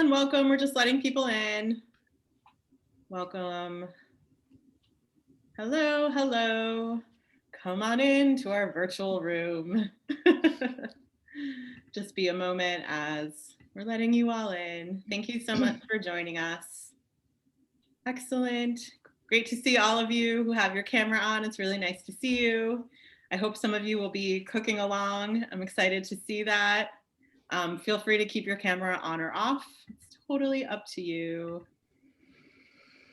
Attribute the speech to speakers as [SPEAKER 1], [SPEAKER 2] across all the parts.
[SPEAKER 1] everyone. Welcome. We're just letting people in. Welcome. Hello, hello. Come on in to our virtual room. Just be a moment as we're letting you all in. Thank you so much for joining us. Excellent. Great to see all of you who have your camera on. It's really nice to see you. I hope some of you will be cooking along. I'm excited to see that. Feel free to keep your camera on or off. It's totally up to you.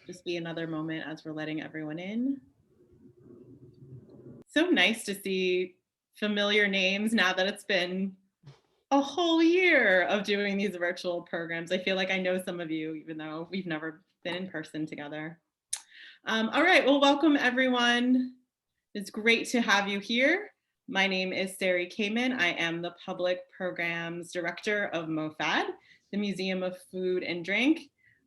[SPEAKER 1] Just be another moment as we're letting everyone in. So nice to see familiar names now that it's been a whole year of doing these virtual programs. I feel like I know some of you, even though we've never been in person together. All right, well, welcome everyone. It's great to have you here. My name is Sari Kamen. I am the Public Programs Director of MOFAD, the Museum of Food and Drink.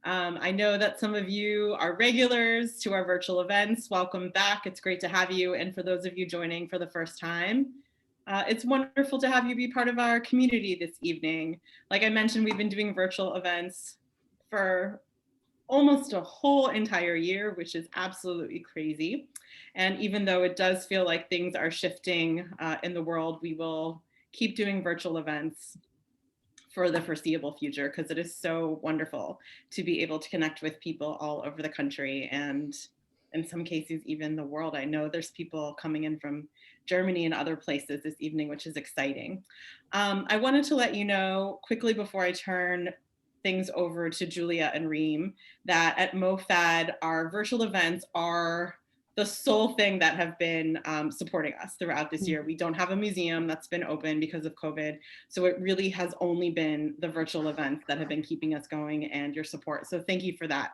[SPEAKER 1] I know that some of you are regulars to our virtual events. Welcome back. It's great to have you. And for those of you joining for the first time, it's wonderful to have you be part of our community this evening. Like I mentioned, we've been doing virtual events for almost a whole entire year, which is absolutely crazy. And even though it does feel like things are shifting in the world, we will keep doing virtual events for the foreseeable future, because it is so wonderful to be able to connect with people all over the country and in some cases even the world. I know there's people coming in from Germany and other places this evening, which is exciting. I wanted to let you know quickly before I turn things over to Julia and Reem that at MOFAD, our virtual events are the sole thing that have been supporting us throughout this year. We don't have a museum that's been open because of COVID. So it really has only been the virtual events that have been keeping us going and your support. So thank you for that.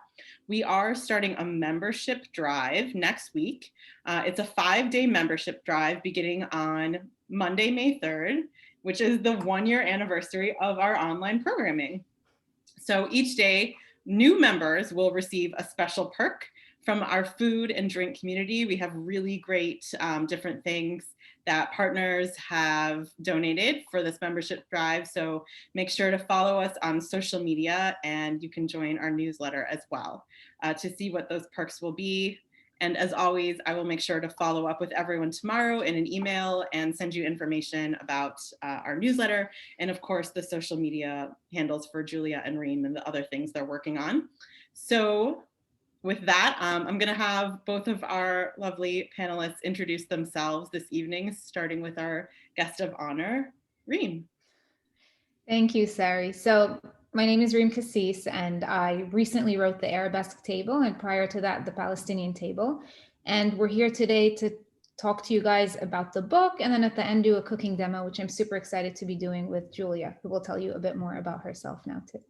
[SPEAKER 1] We are starting a membership drive next week. It's a 5-day membership drive beginning on Monday, May 3rd, which is the 1-year anniversary of our online programming. So each day, new members will receive a special perk from our food and drink community. We have really great different things that partners have donated for this membership drive. So make sure to follow us on social media, and you can join our newsletter as well to see what those perks will be. And as always, I will make sure to follow up with everyone tomorrow in an email and send you information about our newsletter and of course the social media handles for Julia and Reem and the other things they're working on. So with that, I'm going to have both of our lovely panelists introduce themselves this evening, starting with our guest of honor, Reem.
[SPEAKER 2] Thank you, Sari. So my name is Reem Kassis, and I recently wrote the Arabesque Table, and prior to that, the Palestinian Table. And we're here today to talk to you guys about the book, and then at the end do a cooking demo, which I'm super excited to be doing with Julia, who will tell you a bit more about herself now too.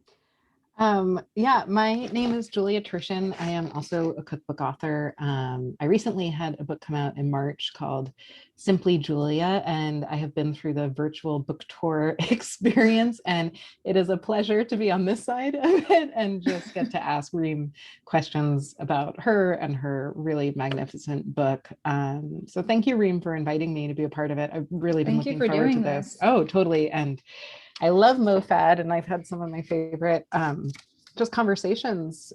[SPEAKER 3] Yeah, my name is Julia Turshen. I am also a cookbook author. I recently had a book come out in March called Simply Julia, and I have been through the virtual book tour experience, and it is a pleasure to be on this side of it and just get to ask Reem questions about her and her really magnificent book. So thank you, Reem, for inviting me to be a part of it. I've really been looking forward to this. Oh, totally. And I love MOFAD, and I've had some of my favorite just conversations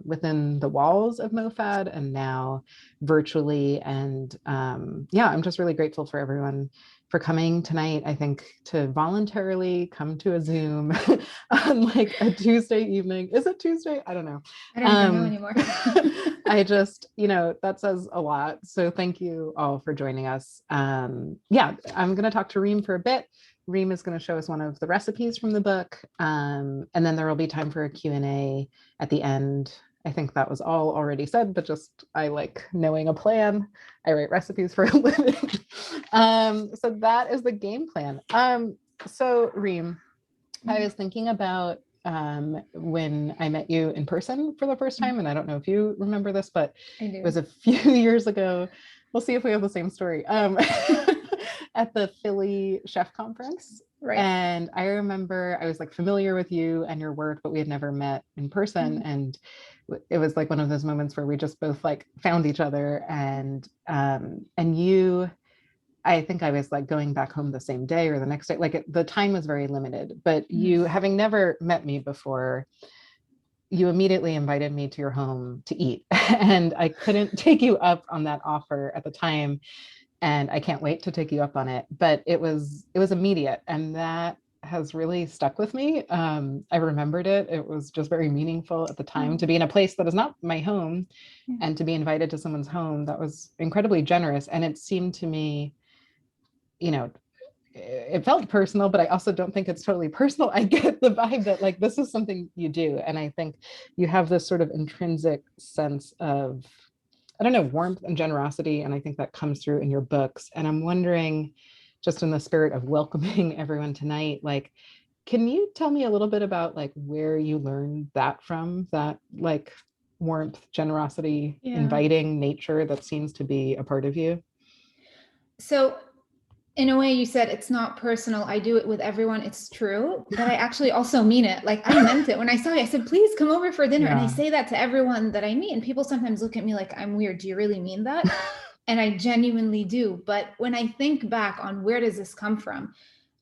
[SPEAKER 3] within the walls of MOFAD and now virtually. And yeah, I'm just really grateful for everyone for coming tonight. I think to voluntarily come to a Zoom on like a Tuesday evening. Is it Tuesday? I don't know.
[SPEAKER 2] I don't even know anymore.
[SPEAKER 3] I just, that says a lot. So thank you all for joining us. Yeah, I'm going to talk to Reem for a bit. Reem is going to show us one of the recipes from the book, and then there will be time for a Q&A at the end. I think that was all already said, but just I like knowing a plan. I write recipes for a living. So that is the game plan. So Reem, I was thinking about when I met you in person for the first time, and I don't know if you remember this, but it was a few years ago. We'll see if we have the same story. At the Philly Chef Conference.
[SPEAKER 2] Right.
[SPEAKER 3] And I remember I was like familiar with you and your work, but we had never met in person. And it was like one of those moments where we just both like found each other, and you I think I was like going back home the same day or the next day. Like the time was very limited, but you, having never met me before, you immediately invited me to your home to eat. And I couldn't take you up on that offer at the time. And I can't wait to take you up on it. But it was immediate. And that has really stuck with me. I remembered it. It was just very meaningful at the time to be in a place that is not my home and to be invited to someone's home. That was incredibly generous. And it seemed to me, you know, it felt personal, but I also don't think it's totally personal. I get the vibe that like, this is something you do. And I think you have this sort of intrinsic sense of, I don't know, warmth and generosity. And I think that comes through in your books. And I'm wondering, just in the spirit of welcoming everyone tonight, like, can you tell me a little bit about like where you learned that from, that like warmth, generosity, inviting nature that seems to be a part of you?
[SPEAKER 2] So in a way, you said it's not personal. I do it with everyone. It's true, but I actually also mean it. Like I meant it when I saw you. I said, please come over for dinner. And I say that to everyone that I meet. And people sometimes look at me like I'm weird. Do you really mean that? And I genuinely do. But when I think back on where does this come from,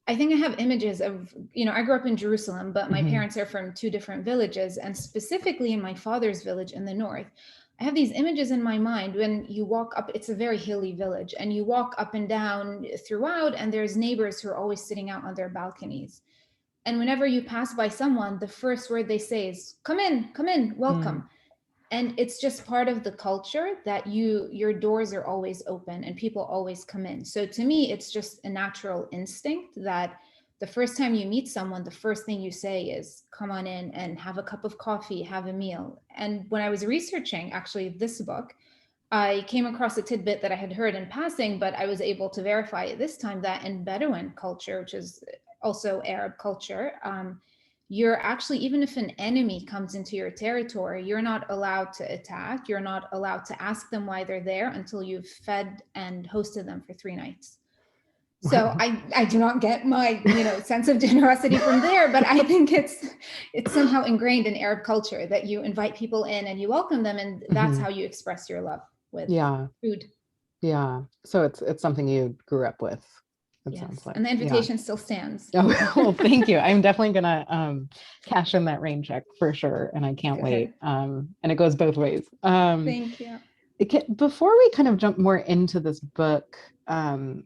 [SPEAKER 2] I think I have images of, you know, I grew up in Jerusalem, but my parents are from two different villages. And specifically in my father's village in the north, I have these images in my mind when you walk up, it's a very hilly village, and you walk up and down throughout, and there's neighbors who are always sitting out on their balconies. And whenever you pass by someone, the first word they say is, come in, welcome. And it's just part of the culture that your doors are always open and people always come in. So to me, it's just a natural instinct that the first time you meet someone, the first thing you say is, come on in and have a cup of coffee, have a meal. And when I was researching actually this book, I came across a tidbit that I had heard in passing, but I was able to verify it this time, that in Bedouin culture, which is also Arab culture, you're actually, even if an enemy comes into your territory, you're not allowed to attack. You're not allowed to ask them why they're there until you've fed and hosted them for 3 nights. So I do not get my, you know, sense of generosity from there, but I think it's somehow ingrained in Arab culture that you invite people in and you welcome them, and that's how you express your love with food.
[SPEAKER 3] Yeah. So it's something you grew up with. It sounds like.
[SPEAKER 2] And the invitation still stands.
[SPEAKER 3] Oh, well, thank you. I'm definitely gonna cash in that rain check for sure, and I can't wait. And it goes both ways.
[SPEAKER 2] Thank you.
[SPEAKER 3] Before we kind of jump more into this book,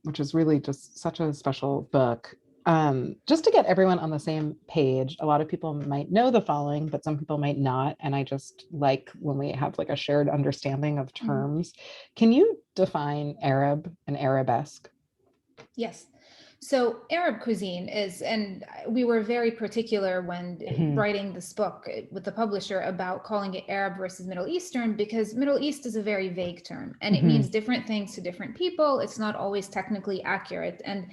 [SPEAKER 3] which is really just such a special book, just to get everyone on the same page, a lot of people might know the following, but some people might not. And I just like when we have like a shared understanding of terms. Can you define Arab and Arabesque?
[SPEAKER 2] Yes. So Arab cuisine is, and we were very particular when writing this book with the publisher about calling it Arab versus Middle Eastern, because Middle East is a very vague term and it means different things to different people. It's not always technically accurate. And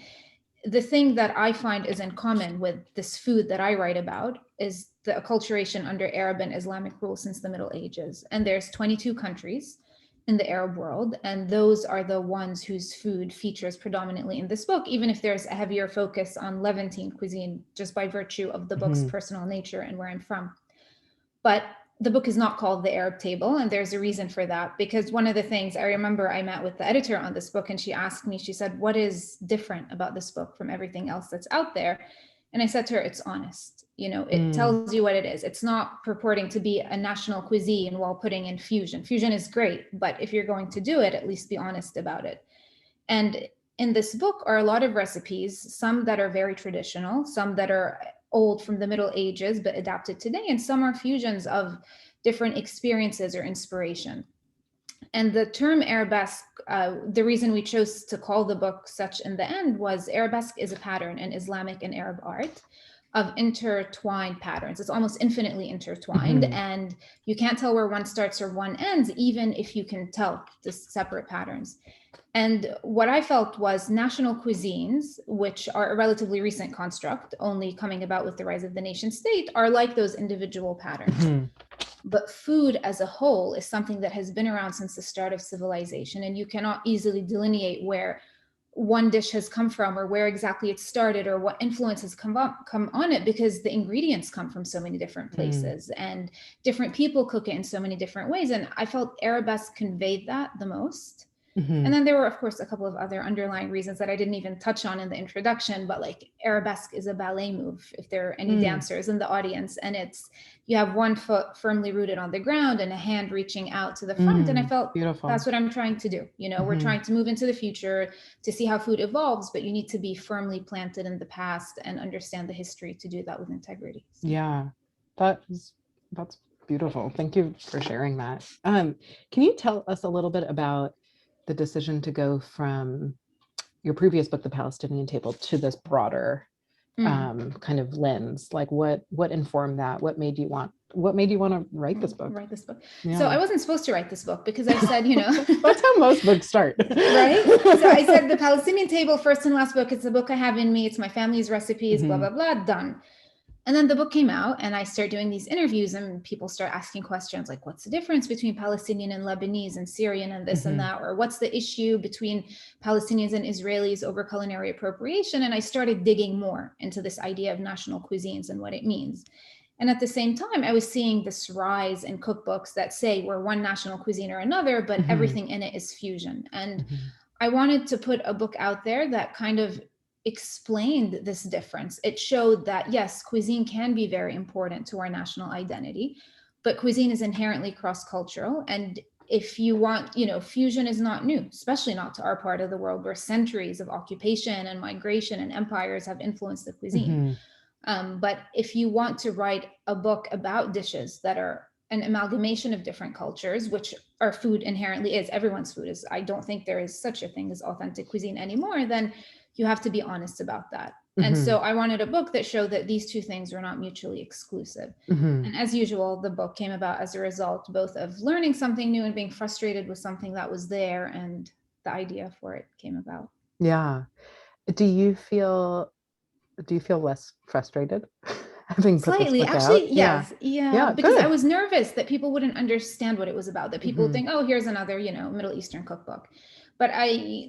[SPEAKER 2] the thing that I find is in common with this food that I write about is the acculturation under Arab and Islamic rule since the Middle Ages. And there's 22 countries in the Arab world, and those are the ones whose food features predominantly in this book, even if there's a heavier focus on Levantine cuisine, just by virtue of the book's personal nature and where I'm from. But the book is not called The Arab Table, and there's a reason for that, because one of the things I remember, I met with the editor on this book and she asked me, she said, what is different about this book from everything else that's out there? And I said to her, it's honest. You know, it tells you what it is. It's not purporting to be a national cuisine while putting in fusion. Fusion is great, but if you're going to do it, at least be honest about it. And in this book are a lot of recipes, some that are very traditional, some that are old from the Middle Ages, but adapted today, and some are fusions of different experiences or inspiration. And the term Arabesque, the reason we chose to call the book such in the end was Arabesque is a pattern in Islamic and Arab art of intertwined patterns. It's almost infinitely intertwined, and you can't tell where one starts or one ends, even if you can tell the separate patterns. And what I felt was national cuisines, which are a relatively recent construct, only coming about with the rise of the nation state, are like those individual patterns. But food as a whole is something that has been around since the start of civilization, and you cannot easily delineate where one dish has come from or where exactly it started or what influences come on it, because the ingredients come from so many different places and different people cook it in so many different ways. And I felt Arabesque conveyed that the most.
[SPEAKER 3] Mhm.
[SPEAKER 2] And then there were, of course, a couple of other underlying reasons that I didn't even touch on in the introduction, but like arabesque is a ballet move, if there are any dancers in the audience, and it's, you have one foot firmly rooted on the ground and a hand reaching out to the front. And I felt
[SPEAKER 3] Beautiful.
[SPEAKER 2] that's what I'm trying to do. You know, we're trying to move into the future to see how food evolves, but you need to be firmly planted in the past and understand the history to do that with integrity. So.
[SPEAKER 3] Yeah, that's beautiful. Thank you for sharing that. Can you tell us a little bit about the decision to go from your previous book, The Palestinian Table, to this broader kind of lens? Like what informed that? What made you want to write this book?
[SPEAKER 2] Yeah. So I wasn't supposed to write this book because I said, you know,
[SPEAKER 3] that's how most books start.
[SPEAKER 2] Right? So I said, The Palestinian Table, first and last book, it's the book I have in me. It's my family's recipes, blah, blah, blah, done. And then the book came out and I started doing these interviews and people start asking questions like, what's the difference between Palestinian and Lebanese and Syrian and this and that? Or what's the issue between Palestinians and Israelis over culinary appropriation? And I started digging more into this idea of national cuisines and what it means. And at the same time, I was seeing this rise in cookbooks that say we're one national cuisine or another, but everything in it is fusion. And I wanted to put a book out there that kind of explained this difference. It showed that, yes, cuisine can be very important to our national identity, but cuisine is inherently cross-cultural. And if you want, you know, fusion is not new, especially not to our part of the world where centuries of occupation and migration and empires have influenced the cuisine. But if you want to write a book about dishes that are an amalgamation of different cultures, which our food inherently is, everyone's food is, I don't think there is such a thing as authentic cuisine anymore, then you have to be honest about that. And so I wanted a book that showed that these two things were not mutually exclusive. And as usual, the book came about as a result both of learning something new and being frustrated with something that was there, and the idea for it came about.
[SPEAKER 3] Yeah. Do you feel less frustrated having put
[SPEAKER 2] Slightly,
[SPEAKER 3] this book
[SPEAKER 2] actually,
[SPEAKER 3] out?
[SPEAKER 2] yes. Yeah, because
[SPEAKER 3] good.
[SPEAKER 2] I was nervous that people wouldn't understand what it was about, that people would think, oh, here's another, you know, Middle Eastern cookbook. But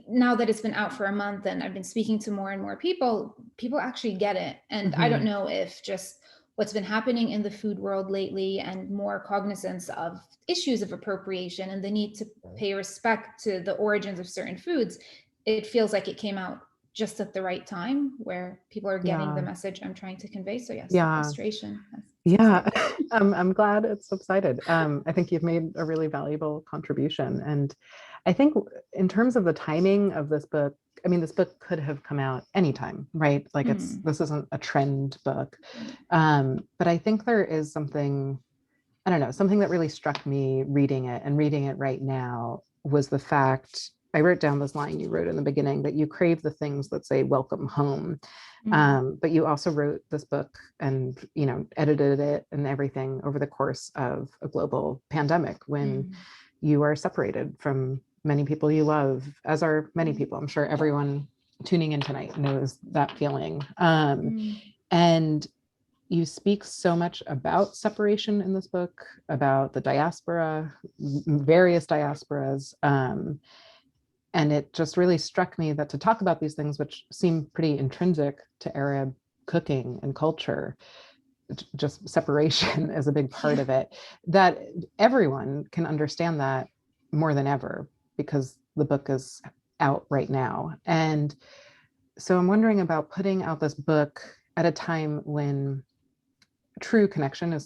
[SPEAKER 2] now that it's been out for a month and I've been speaking to more and more people actually get it. And I don't know if just what's been happening in the food world lately and more cognizance of issues of appropriation and the need to pay respect to the origins of certain foods, it feels like it came out just at the right time where people are getting the message I'm trying to convey. So yes, the frustration.
[SPEAKER 3] I'm glad it's subsided. I think you've made a really valuable contribution. And I think in terms of the timing of this book, I mean, this book could have come out anytime, right? Like this isn't a trend book. But I think there is something, I don't know, something that really struck me reading it right now was the fact, I wrote down this line you wrote in the beginning, that you crave the things that say welcome home. But you also wrote this book and, you know, edited it and everything over the course of a global pandemic when you are separated from many people you love, as are many people. I'm sure everyone tuning in tonight knows that feeling. And you speak so much about separation in this book, about the diaspora, various diasporas. And it just really struck me that to talk about these things, which seem pretty intrinsic to Arab cooking and culture, just separation is a big part of it, that everyone can understand that more than ever because the book is out right now. And so I'm wondering about putting out this book at a time when true connection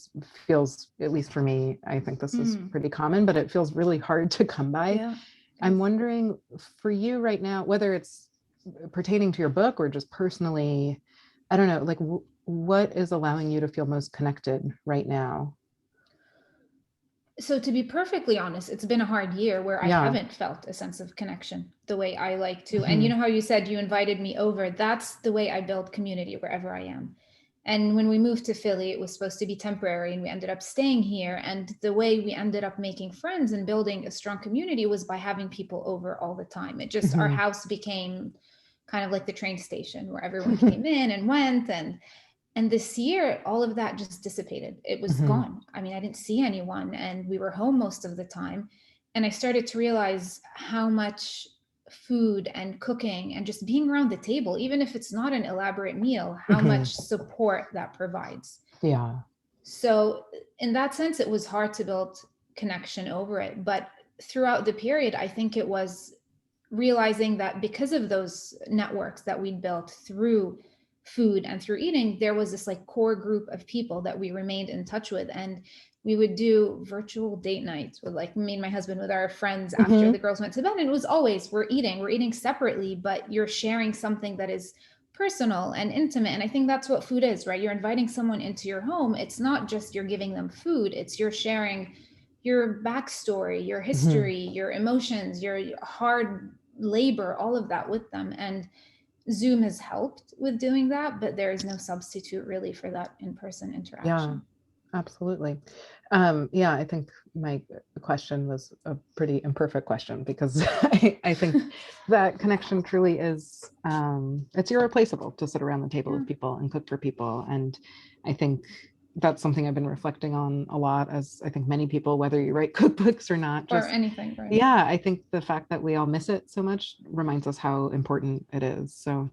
[SPEAKER 3] feels, at least for me, I think this is pretty common, but it feels really hard to come by. I'm wondering for you right now, whether it's pertaining to your book or just personally, I don't know, like what is allowing you to feel most connected right now?
[SPEAKER 2] So to be perfectly honest, it's been a hard year where I haven't felt a sense of connection the way I like to. And you know how you said you invited me over? That's the way I build community wherever I am. And when we moved to Philly, it was supposed to be temporary and we ended up staying here. And the way we ended up making friends and building a strong community was by having people over all the time. It just, our house became kind of like the train station where everyone came in and went. And this year, all of that just dissipated. It was gone. I mean, I didn't see anyone and we were home most of the time. And I started to realize how much food and cooking and just being around the table, even if it's not an elaborate meal, how much support that provides. So in that sense, it was hard to build connection over it. But throughout the period, I think it was realizing that because of those networks that we'd built through food and through eating, there was this like core group of people that we remained in touch with. And we would do virtual date nights with like me and my husband with our friends after the girls went to bed. And it was always, we're eating separately, but you're sharing something that is personal and intimate. And I think that's what food is, right? You're inviting someone into your home. It's not just you're giving them food, it's you're sharing your backstory, your history, your emotions, your hard labor, all of that with them. And Zoom has helped with doing that, but there is no substitute really for that in-person interaction.
[SPEAKER 3] Yeah, absolutely. I think my question was a pretty imperfect question, because I think that connection truly is, it's irreplaceable to sit around the table with people and cook for people. And I think that's something I've been reflecting on a lot, as I think many people, whether you write cookbooks or not, just
[SPEAKER 2] or anything, right?
[SPEAKER 3] Yeah, I think the fact that we all miss it so much reminds us how important it is. So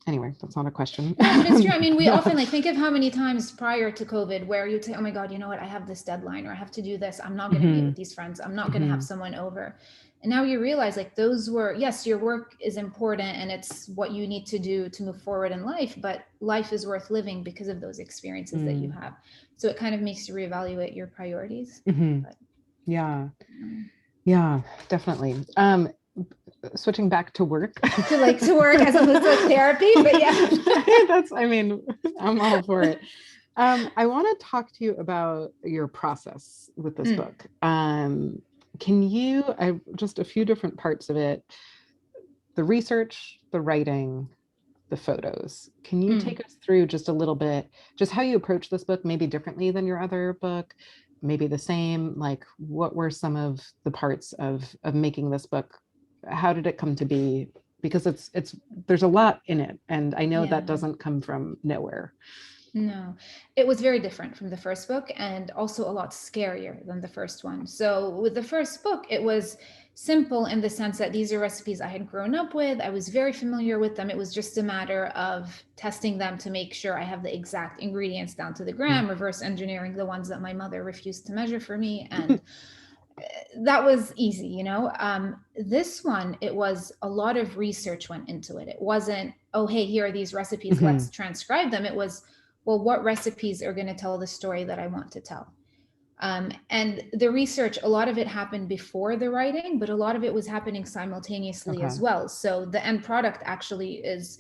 [SPEAKER 3] anyway, that's not a question.
[SPEAKER 2] No, but it's true. I mean, we often like think of how many times prior to COVID where you'd say, oh my God, you know what, I have this deadline, or I have to do this. I'm not going to meet with these friends. I'm not going to have someone over. And now you realize like those were, yes, your work is important and it's what you need to do to move forward in life, but life is worth living because of those experiences that you have. So it kind of makes you reevaluate your priorities. But,
[SPEAKER 3] yeah, definitely. Switching back to work.
[SPEAKER 2] to work as opposed to therapy, but yeah.
[SPEAKER 3] I'm all for it. I want to talk to you about your process with this book. Can you, just a few different parts of it, the research, the writing, the photos. Can you take us through just a little bit, just how you approach this book, maybe differently than your other book, maybe the same, like what were some of the parts of making this book? How did it come to be? Because there's a lot in it, and I know that doesn't come from nowhere.
[SPEAKER 2] No, it was very different from the first book, and also a lot scarier than the first one. So with the first book, it was simple in the sense that these are recipes I had grown up with. I was very familiar with them. It was just a matter of testing them to make sure I have the exact ingredients down to the gram, reverse engineering the ones that my mother refused to measure for me. And that was easy, you know. This one, it was a lot of research went into it. It wasn't, oh, hey, here are these recipes, let's transcribe them. It was, well, what recipes are going to tell the story that I want to tell? And the research, a lot of it happened before the writing, but a lot of it was happening simultaneously as well. So the end product actually is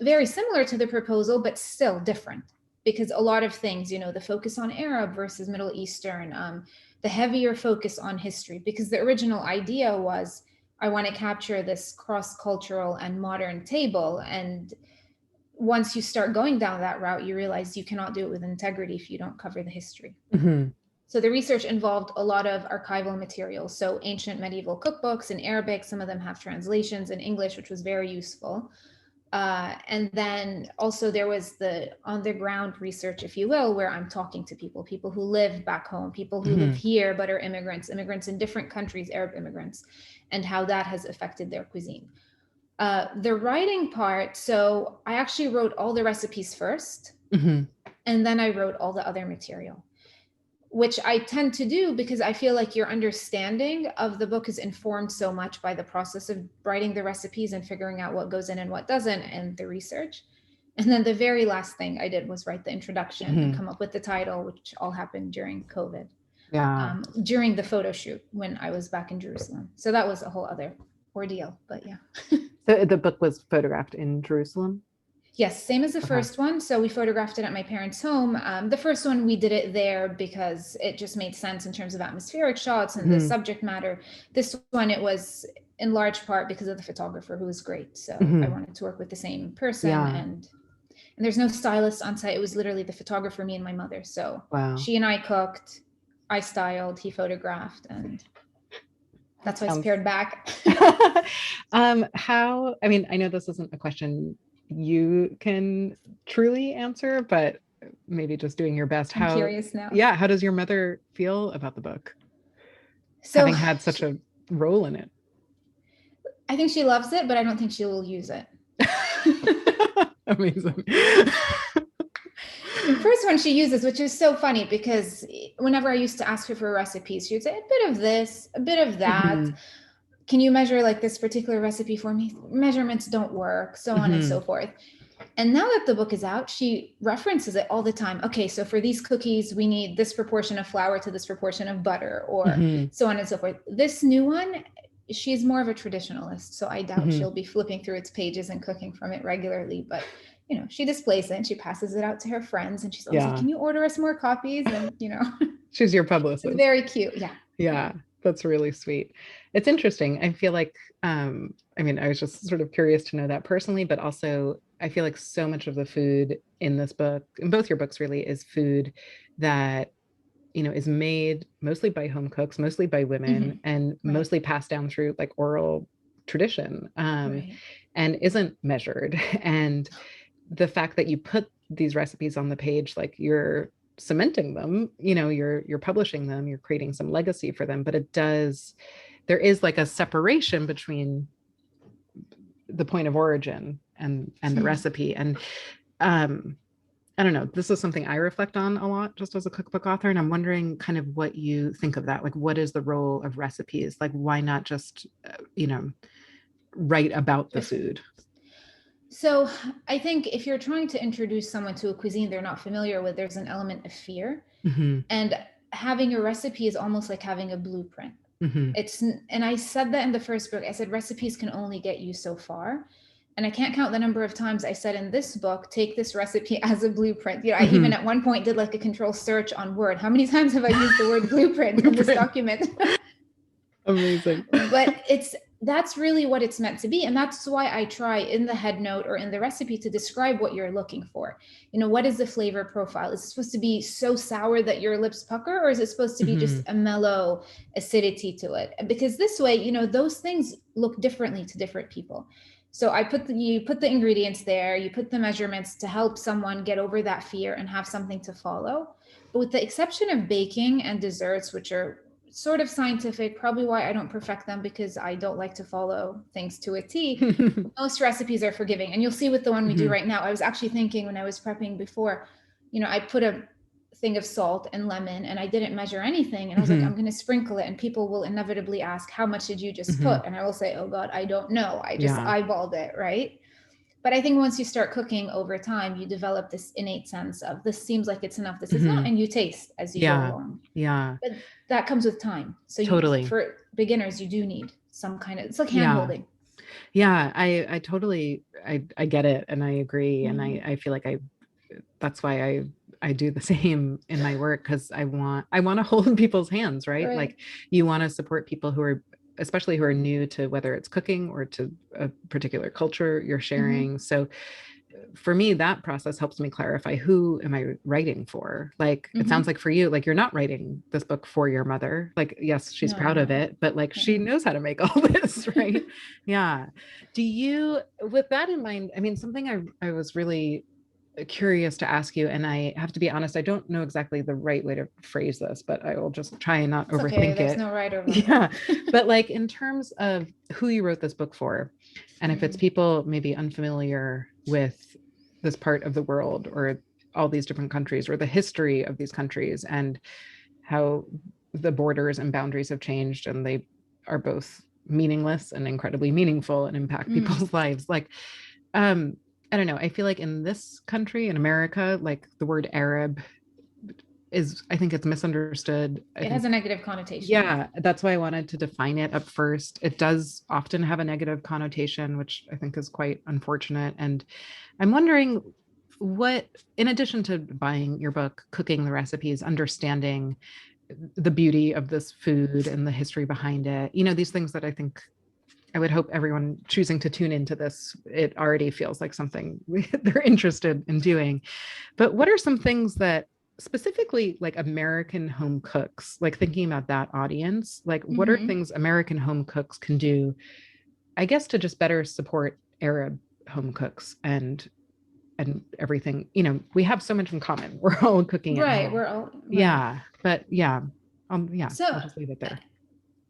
[SPEAKER 2] very similar to the proposal, but still different, because a lot of things, you know, the focus on Arab versus Middle Eastern, the heavier focus on history, because the original idea was, I want to capture this cross-cultural and modern table. And once you start going down that route, you realize you cannot do it with integrity if you don't cover the history. So the research involved a lot of archival materials. So ancient medieval cookbooks in Arabic, some of them have translations in English, which was very useful. And then also there was the on the ground research, if you will, where I'm talking to people who live back home, people who live here but are immigrants in different countries, Arab immigrants, and how that has affected their cuisine. The writing part, so I actually wrote all the recipes first, and then I wrote all the other material, which I tend to do because I feel like your understanding of the book is informed so much by the process of writing the recipes and figuring out what goes in and what doesn't, and the research. And then the very last thing I did was write the introduction and come up with the title, which all happened during COVID, during the photo shoot when I was back in Jerusalem. So that was a whole other ordeal, but yeah.
[SPEAKER 3] So the book was photographed in Jerusalem?
[SPEAKER 2] Yes, same as the first one. So we photographed it at my parents' home. The first one, we did it there because it just made sense in terms of atmospheric shots and the subject matter. This one, it was in large part because of the photographer, who was great. So I wanted to work with the same person. And there's no stylist on site. It was literally the photographer, me and my mother. So she and I cooked, I styled, he photographed, and that's why it's paired back.
[SPEAKER 3] How, I mean, I know this isn't a question you can truly answer, but maybe just doing your best.
[SPEAKER 2] I'm curious now.
[SPEAKER 3] Yeah, how does your mother feel about the book,
[SPEAKER 2] so
[SPEAKER 3] having had such a role in it?
[SPEAKER 2] I think she loves it, but I don't think she will use it.
[SPEAKER 3] Amazing.
[SPEAKER 2] The first one she uses, which is so funny, because whenever I used to ask her for recipes, she would say a bit of this, a bit of that. can you measure like this particular recipe for me? Measurements don't work, so on and so forth. And now that the book is out, she references it all the time. Okay, so for these cookies, we need this proportion of flour to this proportion of butter, or so on and so forth. This new one, she's more of a traditionalist, so I doubt she'll be flipping through its pages and cooking from it regularly. But you know, she displays it and she passes it out to her friends, and she's always like, "Can you order us more copies?" And you know,
[SPEAKER 3] she's your publicist.
[SPEAKER 2] It's very cute.
[SPEAKER 3] Yeah, that's really sweet. It's interesting. I feel like, I mean, I was just sort of curious to know that personally, but also I feel like so much of the food in this book, in both your books really, is food that, you know, is made mostly by home cooks, mostly by women, and mostly passed down through like oral tradition, and isn't measured. And the fact that you put these recipes on the page, like you're cementing them, you know, you're publishing them, you're creating some legacy for them, but there is like a separation between the point of origin and the recipe. And I don't know, this is something I reflect on a lot just as a cookbook author, and I'm wondering kind of what you think of that. Like, what is the role of recipes? Like, why not just you know, write about the food?
[SPEAKER 2] So I think if you're trying to introduce someone to a cuisine they're not familiar with, there's an element of fear. And having a recipe is almost like having a blueprint. And I said that in the first book. I said recipes can only get you so far. And I can't count the number of times I said in this book, take this recipe as a blueprint. You know, I even at one point did like a control search on Word. How many times have I used the word blueprint in this document?
[SPEAKER 3] Amazing.
[SPEAKER 2] But that's really what it's meant to be. And that's why I try in the head note or in the recipe to describe what you're looking for. You know, what is the flavor profile? Is it supposed to be so sour that your lips pucker, or is it supposed to be just a mellow acidity to it? Because this way, you know, those things look differently to different people. So you put the ingredients there, you put the measurements to help someone get over that fear and have something to follow. But with the exception of baking and desserts, which are sort of scientific, probably why I don't perfect them, because I don't like to follow things to a T. Most recipes are forgiving. And you'll see with the one we do right now, I was actually thinking when I was prepping before, you know, I put a thing of salt and lemon and I didn't measure anything. And I was like, I'm going to sprinkle it. And people will inevitably ask, how much did you just put? And I will say, oh God, I don't know. I just eyeballed it, right? But I think once you start cooking over time, you develop this innate sense of this seems like it's enough, this is not, and you taste as you go along. But that comes with time. So for beginners, you do need some kind of, it's like hand holding.
[SPEAKER 3] I totally, I get it. And I agree. And I feel like that's why I do the same in my work, because I want to hold people's hands, right? Like you want to support people who are, especially who are new to whether it's cooking or to a particular culture you're sharing. So for me, that process helps me clarify, who am I writing for? Like, it sounds like for you, like you're not writing this book for your mother. Like, yes, she's proud of it, but like she knows how to make all this, right? Do you, with that in mind, I mean, something I was really curious to ask you, and I have to be honest, I don't know exactly the right way to phrase this, but I will just try and not overthink
[SPEAKER 2] There's
[SPEAKER 3] it.
[SPEAKER 2] no right or wrong.
[SPEAKER 3] But like in terms of who you wrote this book for, and if it's people maybe unfamiliar with this part of the world or all these different countries or the history of these countries and how the borders and boundaries have changed, and they are both meaningless and incredibly meaningful and impact people's lives. Like, I don't know. I feel like in this country, in America, like the word Arab is, I think it's misunderstood.
[SPEAKER 2] It has a negative connotation.
[SPEAKER 3] Yeah, that's why I wanted to define it up first. It does often have a negative connotation, which I think is quite unfortunate. And I'm wondering what, in addition to buying your book, cooking the recipes, understanding the beauty of this food and the history behind it, you know, these things that I think I would hope everyone choosing to tune into this, it already feels like something they're interested in doing. But what are some things that specifically like American home cooks, like thinking about that audience, like what are things American home cooks can do, I guess, to just better support Arab home cooks and everything? You know, we have so much in common. We're all cooking at home.
[SPEAKER 2] We're all
[SPEAKER 3] So I'll just leave it there.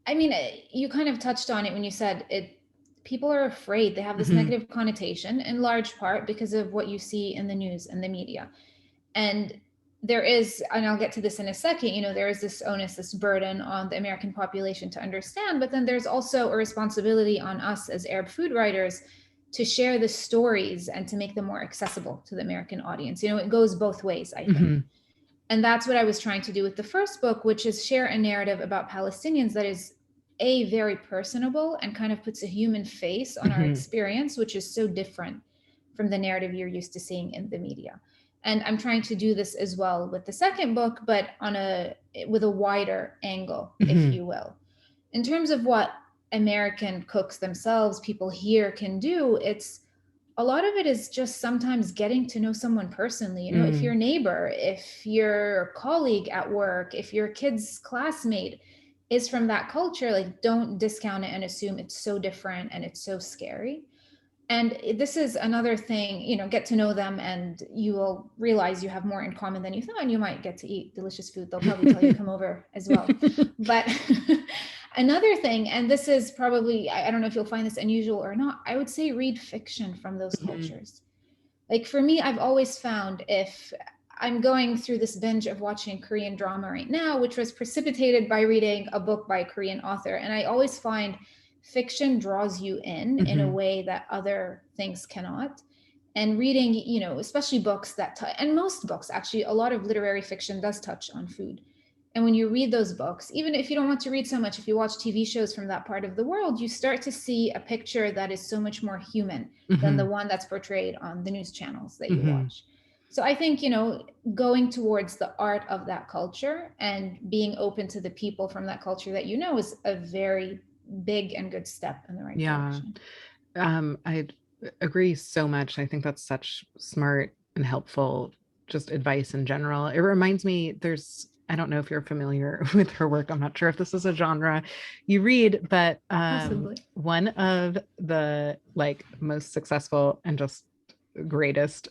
[SPEAKER 2] I mean, you kind of touched on it when you said it. People are afraid. They have this negative connotation in large part because of what you see in the news and the media. And there is, and I'll get to this in a second, you know, there is this onus, this burden on the American population to understand, but then there's also a responsibility on us as Arab food writers to share the stories and to make them more accessible to the American audience. You know, it goes both ways, I think.
[SPEAKER 3] Mm-hmm.
[SPEAKER 2] And that's what I was trying to do with the first book, which is share a narrative about Palestinians that is very personable and kind of puts a human face on our experience, which is so different from the narrative you're used to seeing in the media. And I'm trying to do this as well with the second book, but with a wider angle, if you will. In terms of what American cooks themselves, people here can do, it's a lot of it is just sometimes getting to know someone personally. You know, if your neighbor, if your colleague at work, if your kid's classmate is from that culture, like, don't discount it and assume it's so different and it's so scary. And this is another thing, you know, get to know them and you will realize you have more in common than you thought, and you might get to eat delicious food. They'll probably tell you to come over as well. But another thing, and this is probably, I don't know if you'll find this unusual or not, I would say read fiction from those cultures. Like for me, I've always found, if I'm going through this binge of watching Korean drama right now, which was precipitated by reading a book by a Korean author, and I always find fiction draws you in a way that other things cannot. And reading, you know, especially books that, and most books, actually, a lot of literary fiction does touch on food. And when you read those books, even if you don't want to read so much, if you watch TV shows from that part of the world, you start to see a picture that is so much more human than the one that's portrayed on the news channels that you watch. So I think, you know, going towards the art of that culture and being open to the people from that culture that you know is a very big and good step in the right direction.
[SPEAKER 3] I agree so much. I think that's such smart and helpful just advice in general. It reminds me, I don't know if you're familiar with her work. I'm not sure if this is a genre you read, but one of the like most successful and just greatest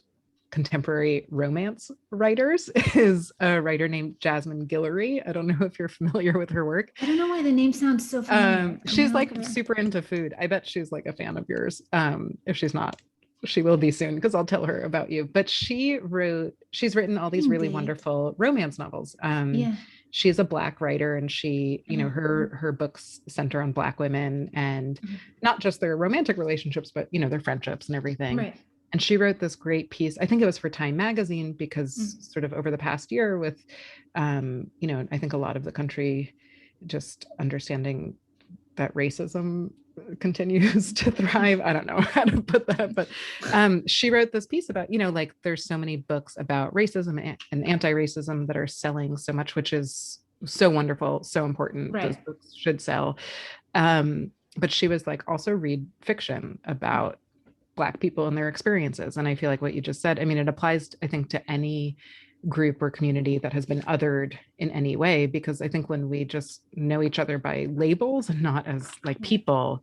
[SPEAKER 3] contemporary romance writers is a writer named Jasmine Guillory. I don't know if you're familiar with her work.
[SPEAKER 2] I don't know why the name sounds so familiar.
[SPEAKER 3] She's like super into food. I bet she's like a fan of yours. If she's not, she will be soon, because I'll tell her about you. But she's written all these really wonderful romance novels. She's a Black writer, and she, you know, her books center on Black women, and not just their romantic relationships, but, you know, their friendships and everything.
[SPEAKER 2] Right.
[SPEAKER 3] And she wrote this great piece. I think it was for Time Magazine, because sort of over the past year with, you know, I think a lot of the country just understanding that racism continues to thrive. I don't know how to put that, but she wrote this piece about, you know, like there's so many books about racism and anti-racism that are selling so much, which is so wonderful, so important. Those books should sell. But she was like, also read fiction about Black people and their experiences. And I feel like what you just said, I mean, it applies, I think, to any group or community that has been othered in any way, because I think when we just know each other by labels and not as like people,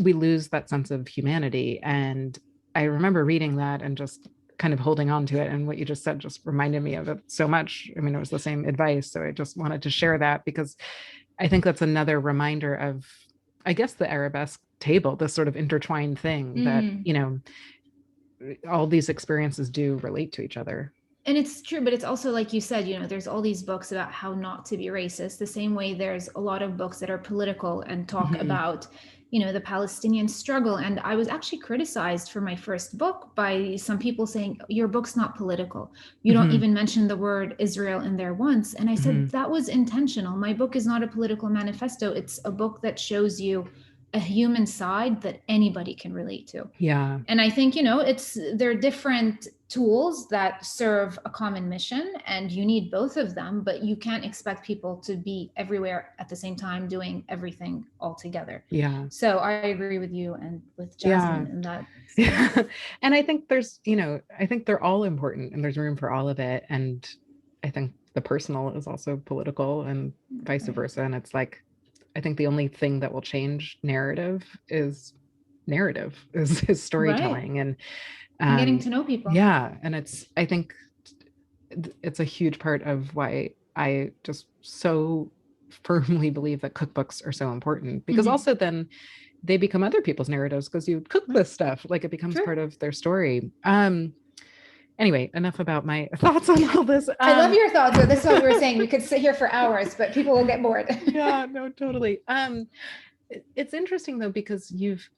[SPEAKER 3] we lose that sense of humanity. And I remember reading that and just kind of holding on to it. And what you just said just reminded me of it so much. I mean, it was the same advice. So I just wanted to share that, because I think that's another reminder of, I guess, the Arabesque table, this sort of intertwined thing that, you know, all these experiences do relate to each other.
[SPEAKER 2] And it's true, but it's also, like you said, you know, there's all these books about how not to be racist, the same way there's a lot of books that are political and talk about, you know, the Palestinian struggle. And I was actually criticized for my first book by some people saying, your book's not political. You don't even mention the word Israel in there once. And I said, that was intentional. My book is not a political manifesto. It's a book that shows you a human side that anybody can relate to.
[SPEAKER 3] Yeah.
[SPEAKER 2] And I think, you know, they're different tools that serve a common mission, and you need both of them, but you can't expect people to be everywhere at the same time doing everything all together.
[SPEAKER 3] Yeah.
[SPEAKER 2] So I agree with you and with Jasmine in that.
[SPEAKER 3] Yeah. And I think there's, you know, I think they're all important and there's room for all of it. And I think the personal is also political and vice versa. And it's like, I think the only thing that will change narrative is storytelling and
[SPEAKER 2] getting to know people.
[SPEAKER 3] Yeah. And I think it's a huge part of why I just so firmly believe that cookbooks are so important, because also then they become other people's narratives, because you cook this stuff, like it becomes part of their story. Anyway, enough about my thoughts on all this.
[SPEAKER 2] I love your thoughts. This is what we were saying. We could sit here for hours, but people will get bored.
[SPEAKER 3] Yeah, no, totally. It's interesting though, because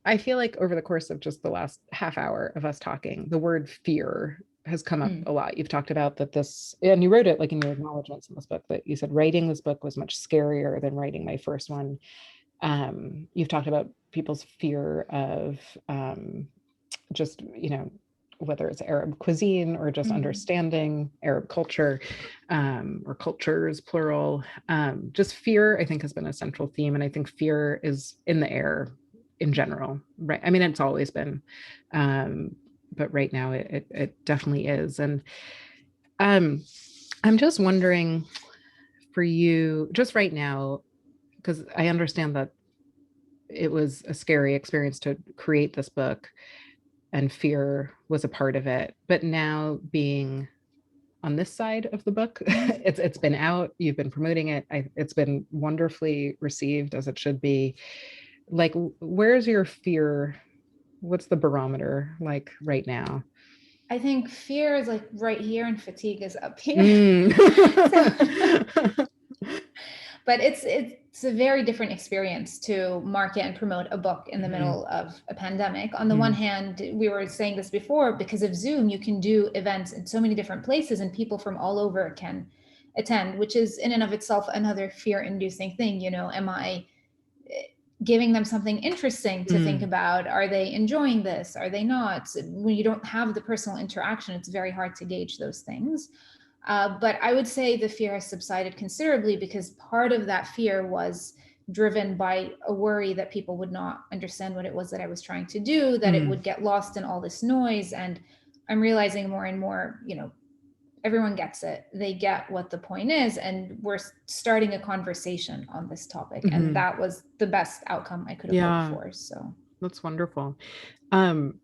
[SPEAKER 3] I feel like over the course of just the last half hour of us talking, the word fear has come up a lot. You've talked about that and you wrote it like in your acknowledgements in this book, that you said writing this book was much scarier than writing my first one. You've talked about people's fear of just, whether it's Arab cuisine or just understanding Arab culture, or cultures, plural. Just fear, I think, has been a central theme. And I think fear is in the air in general, right? I mean, it's always been, but right now it definitely is. And I'm just wondering for you, just right now, because I understand that it was a scary experience to create this book, and fear was a part of it. But now being on this side of the book, it's been out, you've been promoting it. It's been wonderfully received, as it should be. Like, where's your fear? What's the barometer like right now?
[SPEAKER 2] I think fear is like right here and fatigue is up here. But it's a very different experience to market and promote a book in the middle of a pandemic. On the one hand, we were saying this before, because of Zoom, you can do events in so many different places and people from all over can attend, which is in and of itself another fear-inducing thing. Am I giving them something interesting to think about? Are they enjoying this? Are they not? When you don't have the personal interaction, it's very hard to gauge those things. But I would say the fear has subsided considerably, because part of that fear was driven by a worry that people would not understand what it was that I was trying to do, that it would get lost in all this noise. And I'm realizing more and more, everyone gets it. They get what the point is. And we're starting a conversation on this topic. And that was the best outcome I could have hoped for. So
[SPEAKER 3] that's wonderful. I'm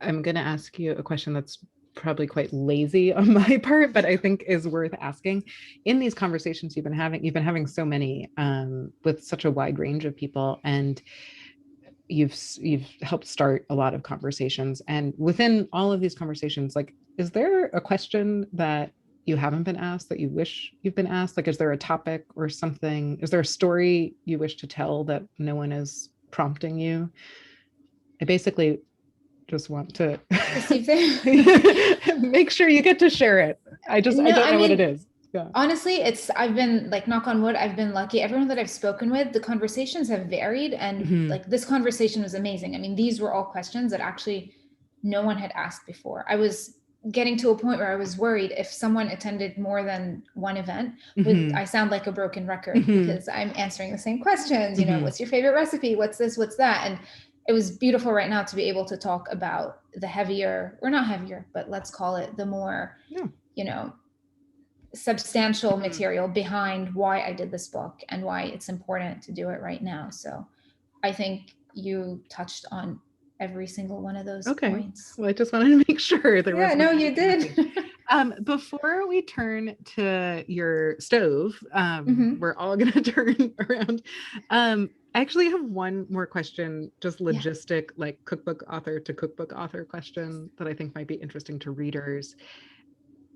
[SPEAKER 3] going to ask you a question that's probably quite lazy on my part, but I think is worth asking. In these conversations you've been having so many, with such a wide range of people, and you've helped start a lot of conversations. And within all of these conversations, like, is there a question that you haven't been asked that you wish you've been asked? Like, is there a topic or something? Is there a story you wish to tell that no one is prompting you? I basically just want to make sure you get to share it. I don't know what it is. Yeah.
[SPEAKER 2] Honestly, I've been, like, knock on wood, I've been lucky. Everyone that I've spoken with, the conversations have varied, and like this conversation was amazing. I mean, these were all questions that actually no one had asked before. I was getting to a point where I was worried if someone attended more than one event, I sound like a broken record because I'm answering the same questions. What's your favorite recipe? What's this? What's that? And it was beautiful right now to be able to talk about the heavier, or not heavier, but let's call it the more, substantial material behind why I did this book and why it's important to do it right now. So I think you touched on every single one of those points.
[SPEAKER 3] Well, I just wanted to make sure there was.
[SPEAKER 2] Yeah, no, you did.
[SPEAKER 3] Before we turn to your stove, we're all going to turn around. I actually have one more question, just logistic, like cookbook author to cookbook author question that I think might be interesting to readers.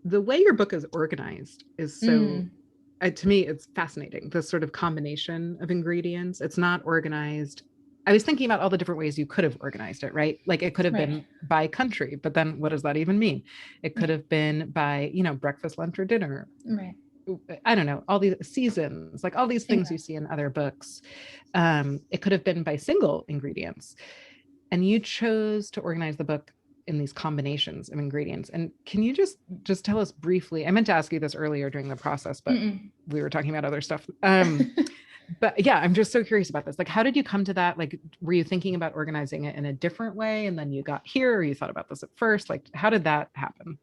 [SPEAKER 3] The way your book is organized is so, to me, it's fascinating. This sort of combination of ingredients. It's not organized. I was thinking about all the different ways you could have organized it, right? Like, it could have been by country, but then what does that even mean? It could have been by, breakfast, lunch, or dinner.
[SPEAKER 2] Right.
[SPEAKER 3] I don't know, all these seasons, like all these things you see in other books. It could have been by single ingredients. And you chose to organize the book in these combinations of ingredients. And can you just tell us briefly, I meant to ask you this earlier during the process, but we were talking about other stuff. But yeah, I'm just so curious about this. Like, how did you come to that? Like, were you thinking about organizing it in a different way and then you got here, or you thought about this at first? Like, how did that happen?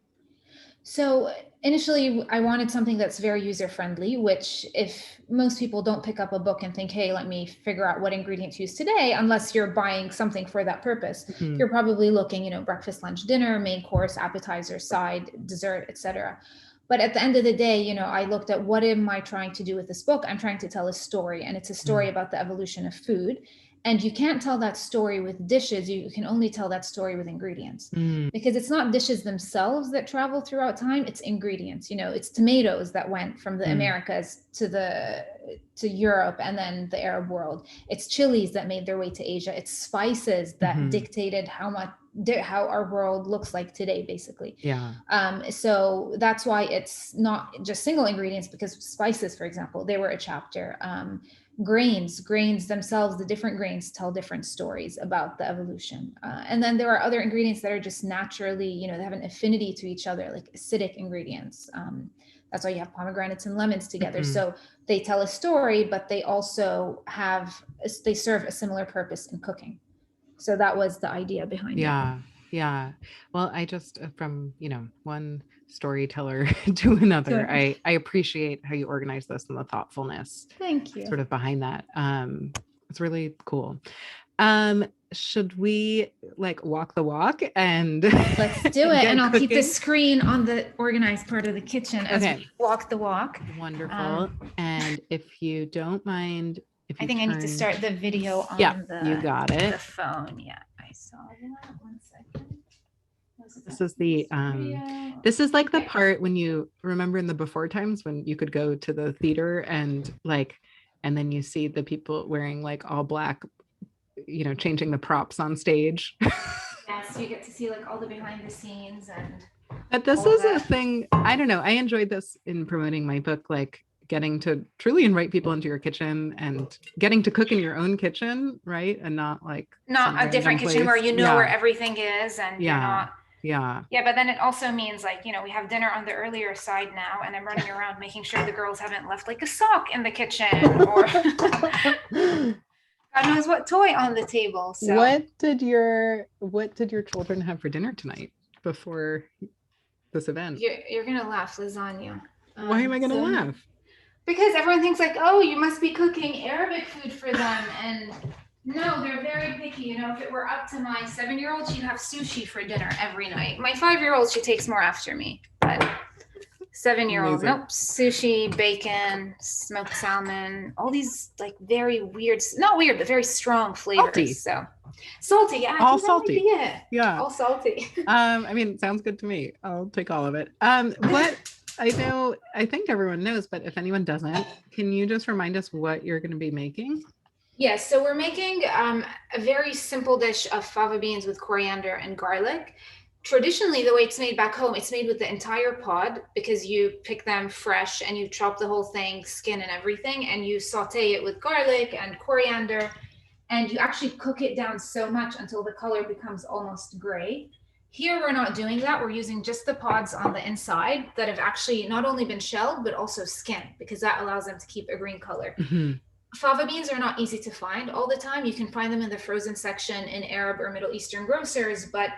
[SPEAKER 2] So initially, I wanted something that's very user-friendly, which if most people don't pick up a book and think, hey, let me figure out what ingredients to use today, unless you're buying something for that purpose, you're probably looking, breakfast, lunch, dinner, main course, appetizer, side, dessert, etc. But at the end of the day, I looked at what am I trying to do with this book? I'm trying to tell a story, and it's a story about the evolution of food. And you can't tell that story with dishes. You can only tell that story with ingredients, because it's not dishes themselves that travel throughout time. It's ingredients. You know, it's tomatoes that went from the Americas to Europe and then the Arab world. It's chilies that made their way to Asia. It's spices that dictated how our world looks like today, basically.
[SPEAKER 3] Yeah.
[SPEAKER 2] So that's why it's not just single ingredients, because spices, for example, they were a chapter. Grains themselves, the different grains tell different stories about the evolution. And then there are other ingredients that are just naturally, you know, they have an affinity to each other, like acidic ingredients. That's why you have pomegranates and lemons together. So they tell a story, but they also they serve a similar purpose in cooking. So that was the idea behind it.
[SPEAKER 3] Yeah. Well, I just, from, you know, one storyteller to another, I appreciate how you organize this and the thoughtfulness.
[SPEAKER 2] Thank you.
[SPEAKER 3] Sort of behind that. It's really cool. Should we like walk the walk and
[SPEAKER 2] let's do it? And I'll keep the screen on the organized part of the kitchen as we walk the walk.
[SPEAKER 3] Wonderful. And if you don't mind,
[SPEAKER 2] I think I need to start the video on
[SPEAKER 3] you got it.
[SPEAKER 2] The phone. Yeah, I saw that. 1 second.
[SPEAKER 3] This is the this is like the part when you remember in the before times when you could go to the theater and then you see the people wearing like all black, you know, changing the props on stage.
[SPEAKER 2] Yes, you get to see like all the behind the scenes.
[SPEAKER 3] But this is a thing, I don't know, I enjoyed this in promoting my book, like getting to truly invite people into your kitchen and getting to cook in your own kitchen, right? And not
[SPEAKER 2] a different kitchen where you know where everything is and you're not.
[SPEAKER 3] Yeah.
[SPEAKER 2] But then it also means like, you know, we have dinner on the earlier side now, and I'm running around making sure the girls haven't left like a sock in the kitchen or God knows what toy on the table. So
[SPEAKER 3] what did your children have for dinner tonight before this event?
[SPEAKER 2] You're gonna laugh. Lasagna.
[SPEAKER 3] Why am I gonna laugh?
[SPEAKER 2] Because everyone thinks like, oh, you must be cooking Arabic food for them, and no, they're very picky. You know, if it were up to my 7-year-old, she'd have sushi for dinner every night. My 5-year-old, she takes more after me, but 7-year-old, nope, sushi, bacon, smoked salmon, all these like very weird, not weird, but very strong flavors.
[SPEAKER 3] Salty.
[SPEAKER 2] So salty, yeah.
[SPEAKER 3] All salty.
[SPEAKER 2] Yeah. All salty.
[SPEAKER 3] I mean, it sounds good to me. I'll take all of it. What I think everyone knows, but if anyone doesn't, can you just remind us what you're going to be making?
[SPEAKER 2] Yes, so we're making a very simple dish of fava beans with coriander and garlic. Traditionally, the way it's made back home, it's made with the entire pod, because you pick them fresh and you chop the whole thing, skin and everything, and you saute it with garlic and coriander, and you actually cook it down so much until the color becomes almost gray. Here, we're not doing that. We're using just the pods on the inside that have actually not only been shelled, but also skinned, because that allows them to keep a green color. Fava beans are not easy to find all the time. You can find them in the frozen section in Arab or Middle Eastern grocers, but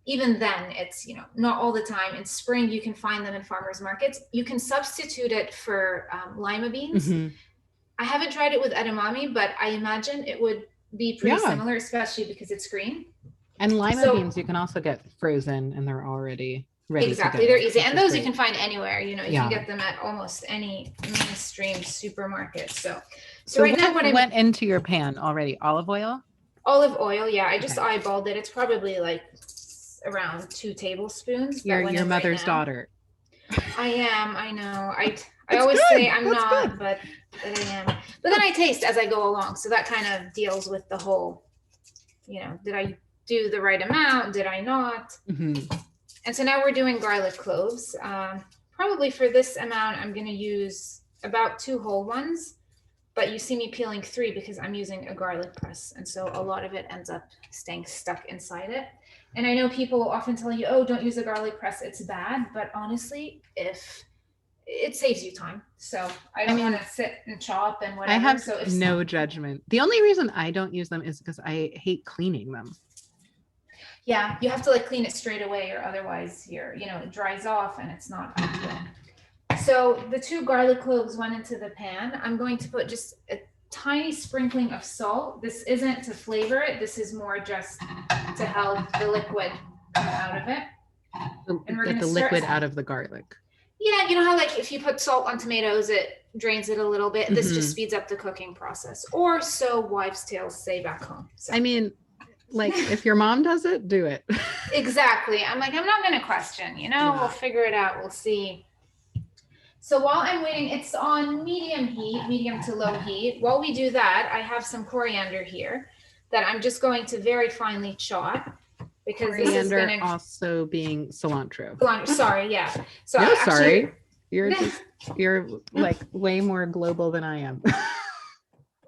[SPEAKER 2] even then it's, you know, not all the time. In spring, you can find them in farmers markets. You can substitute it for lima beans. I haven't tried it with edamame, but I imagine it would be pretty similar, especially because it's green.
[SPEAKER 3] And lima beans you can also get frozen and they're already ready.
[SPEAKER 2] Exactly, they're easy. And those you can find anywhere. You know, you can get them at almost any mainstream supermarket. So right now, what
[SPEAKER 3] went into your pan already? Olive oil?
[SPEAKER 2] Olive oil, yeah. I just eyeballed it. It's probably like around 2 tablespoons.
[SPEAKER 3] You're mother's daughter.
[SPEAKER 2] I am. I know. I always say I'm not, but I am. But then I taste as I go along. So that kind of deals with the whole, you know, did I do the right amount? Did I not? And so now we're doing garlic cloves. Probably for this amount, I'm going to use about 2 whole ones, but you see me peeling 3 because I'm using a garlic press. And so a lot of it ends up staying stuck inside it. And I know people will often tell you, oh, don't use a garlic press, it's bad. But honestly, if it saves you time. So I don't want to sit and chop and whatever.
[SPEAKER 3] I have no judgment. The only reason I don't use them is because I hate cleaning them.
[SPEAKER 2] Yeah, you have to like clean it straight away, or otherwise it dries off and it's not ideal. So the 2 garlic cloves went into the pan. I'm going to put just a tiny sprinkling of salt. This isn't to flavor it. This is more just to help the liquid come out of it.
[SPEAKER 3] And we're going to liquid out of the garlic.
[SPEAKER 2] Yeah, you know how like if you put salt on tomatoes, it drains it a little bit. This just
[SPEAKER 3] Mhm.
[SPEAKER 2] speeds up the cooking process. Or so wives' tales say back home. So.
[SPEAKER 3] I mean, like if your mom does it, do it.
[SPEAKER 2] Exactly. I'm like, I'm not going to question, you know,
[SPEAKER 3] Yeah.
[SPEAKER 2] we'll figure it out. We'll see. So while I'm waiting, it's on medium heat, medium to low heat. While we do that, I have some coriander here that I'm just going to very finely chop because this is
[SPEAKER 3] Coriander
[SPEAKER 2] going to
[SPEAKER 3] also being cilantro.
[SPEAKER 2] Sorry, yeah. So
[SPEAKER 3] No,
[SPEAKER 2] actually,
[SPEAKER 3] sorry. You're like way more global than I am.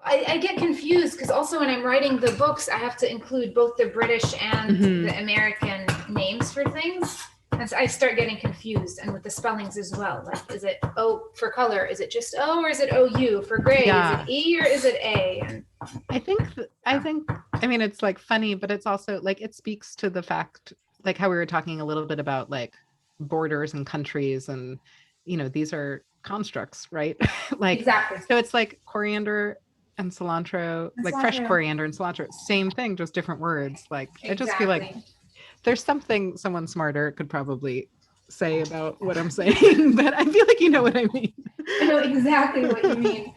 [SPEAKER 2] I get confused because also when I'm writing the books, I have to include both the British and the American names for things. And so I start getting confused, and with the spellings as well. Like, is it O for color? Is it just O, or is it OU for gray?
[SPEAKER 3] Yeah.
[SPEAKER 2] Is it E or is it A? And
[SPEAKER 3] I mean, it's like funny, but it's also like it speaks to the fact, like how we were talking a little bit about like borders and countries, and these are constructs, right? Like,
[SPEAKER 2] exactly.
[SPEAKER 3] so it's like coriander and cilantro,
[SPEAKER 2] And
[SPEAKER 3] like fresh
[SPEAKER 2] cilantro.
[SPEAKER 3] coriander and cilantro, same thing, just different words. Like, I just feel like
[SPEAKER 2] Exactly.
[SPEAKER 3] there's something someone smarter could probably say about what I'm saying, but I feel like you know what I mean.
[SPEAKER 2] I know exactly what you mean.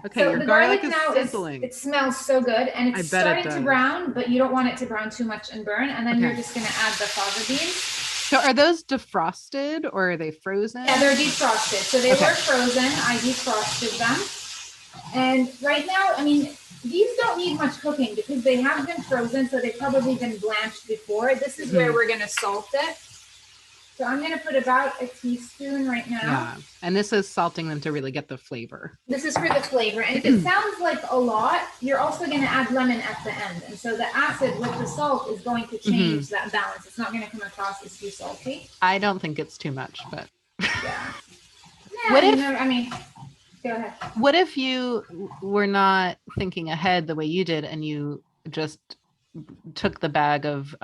[SPEAKER 3] Okay,
[SPEAKER 2] So
[SPEAKER 3] your
[SPEAKER 2] the
[SPEAKER 3] garlic
[SPEAKER 2] garlic
[SPEAKER 3] is
[SPEAKER 2] now
[SPEAKER 3] sizzling.
[SPEAKER 2] it smells so good, and
[SPEAKER 3] I
[SPEAKER 2] it's
[SPEAKER 3] bet it
[SPEAKER 2] starting to
[SPEAKER 3] does.
[SPEAKER 2] brown, but you don't want it to brown too much and burn. And then
[SPEAKER 3] Okay.
[SPEAKER 2] you're just going to add the fava beans.
[SPEAKER 3] So are those defrosted or are they frozen?
[SPEAKER 2] Yeah, they're defrosted. So they
[SPEAKER 3] Okay.
[SPEAKER 2] were frozen. I defrosted them. And right now, I mean, these don't need much cooking because they have been frozen, so they've probably been blanched before. This is where we're going to salt it. So I'm going to put about a teaspoon right now.
[SPEAKER 3] Yeah, and this is salting them to really get the flavor.
[SPEAKER 2] This is for the flavor. And if it sounds like a lot, you're also going to add lemon at the end. And so the acid with the salt is going to change that balance. It's not going to come across as too salty.
[SPEAKER 3] I don't think it's too much, but
[SPEAKER 2] yeah.
[SPEAKER 3] What if,
[SPEAKER 2] I mean, go ahead.
[SPEAKER 3] What if you were not thinking ahead the way you did and you just took the bag of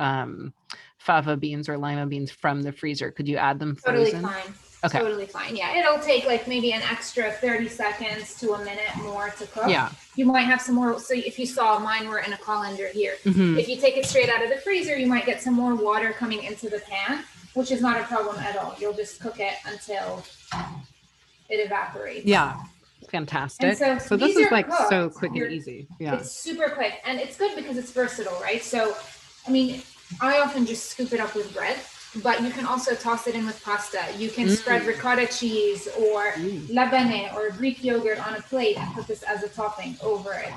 [SPEAKER 3] fava beans or lima beans from the freezer? Could you add them frozen?
[SPEAKER 2] Totally fine.
[SPEAKER 3] Okay.
[SPEAKER 2] Totally fine. Yeah, it'll take like maybe an extra 30 seconds to a minute more to cook.
[SPEAKER 3] Yeah.
[SPEAKER 2] You might have some more. So if you saw, mine were in a colander here. If you take it straight out of the freezer, you might get some more water coming into the pan, which is not a problem at all. You'll just cook it until it evaporates.
[SPEAKER 3] Yeah. Fantastic. So this is like cooked. So quick and easy. Yeah.
[SPEAKER 2] It's super quick, and it's good because it's versatile, right? So, I mean, I often just scoop it up with bread, but you can also toss it in with pasta. You can spread ricotta cheese or labene or Greek yogurt on a plate and put this as a topping over it.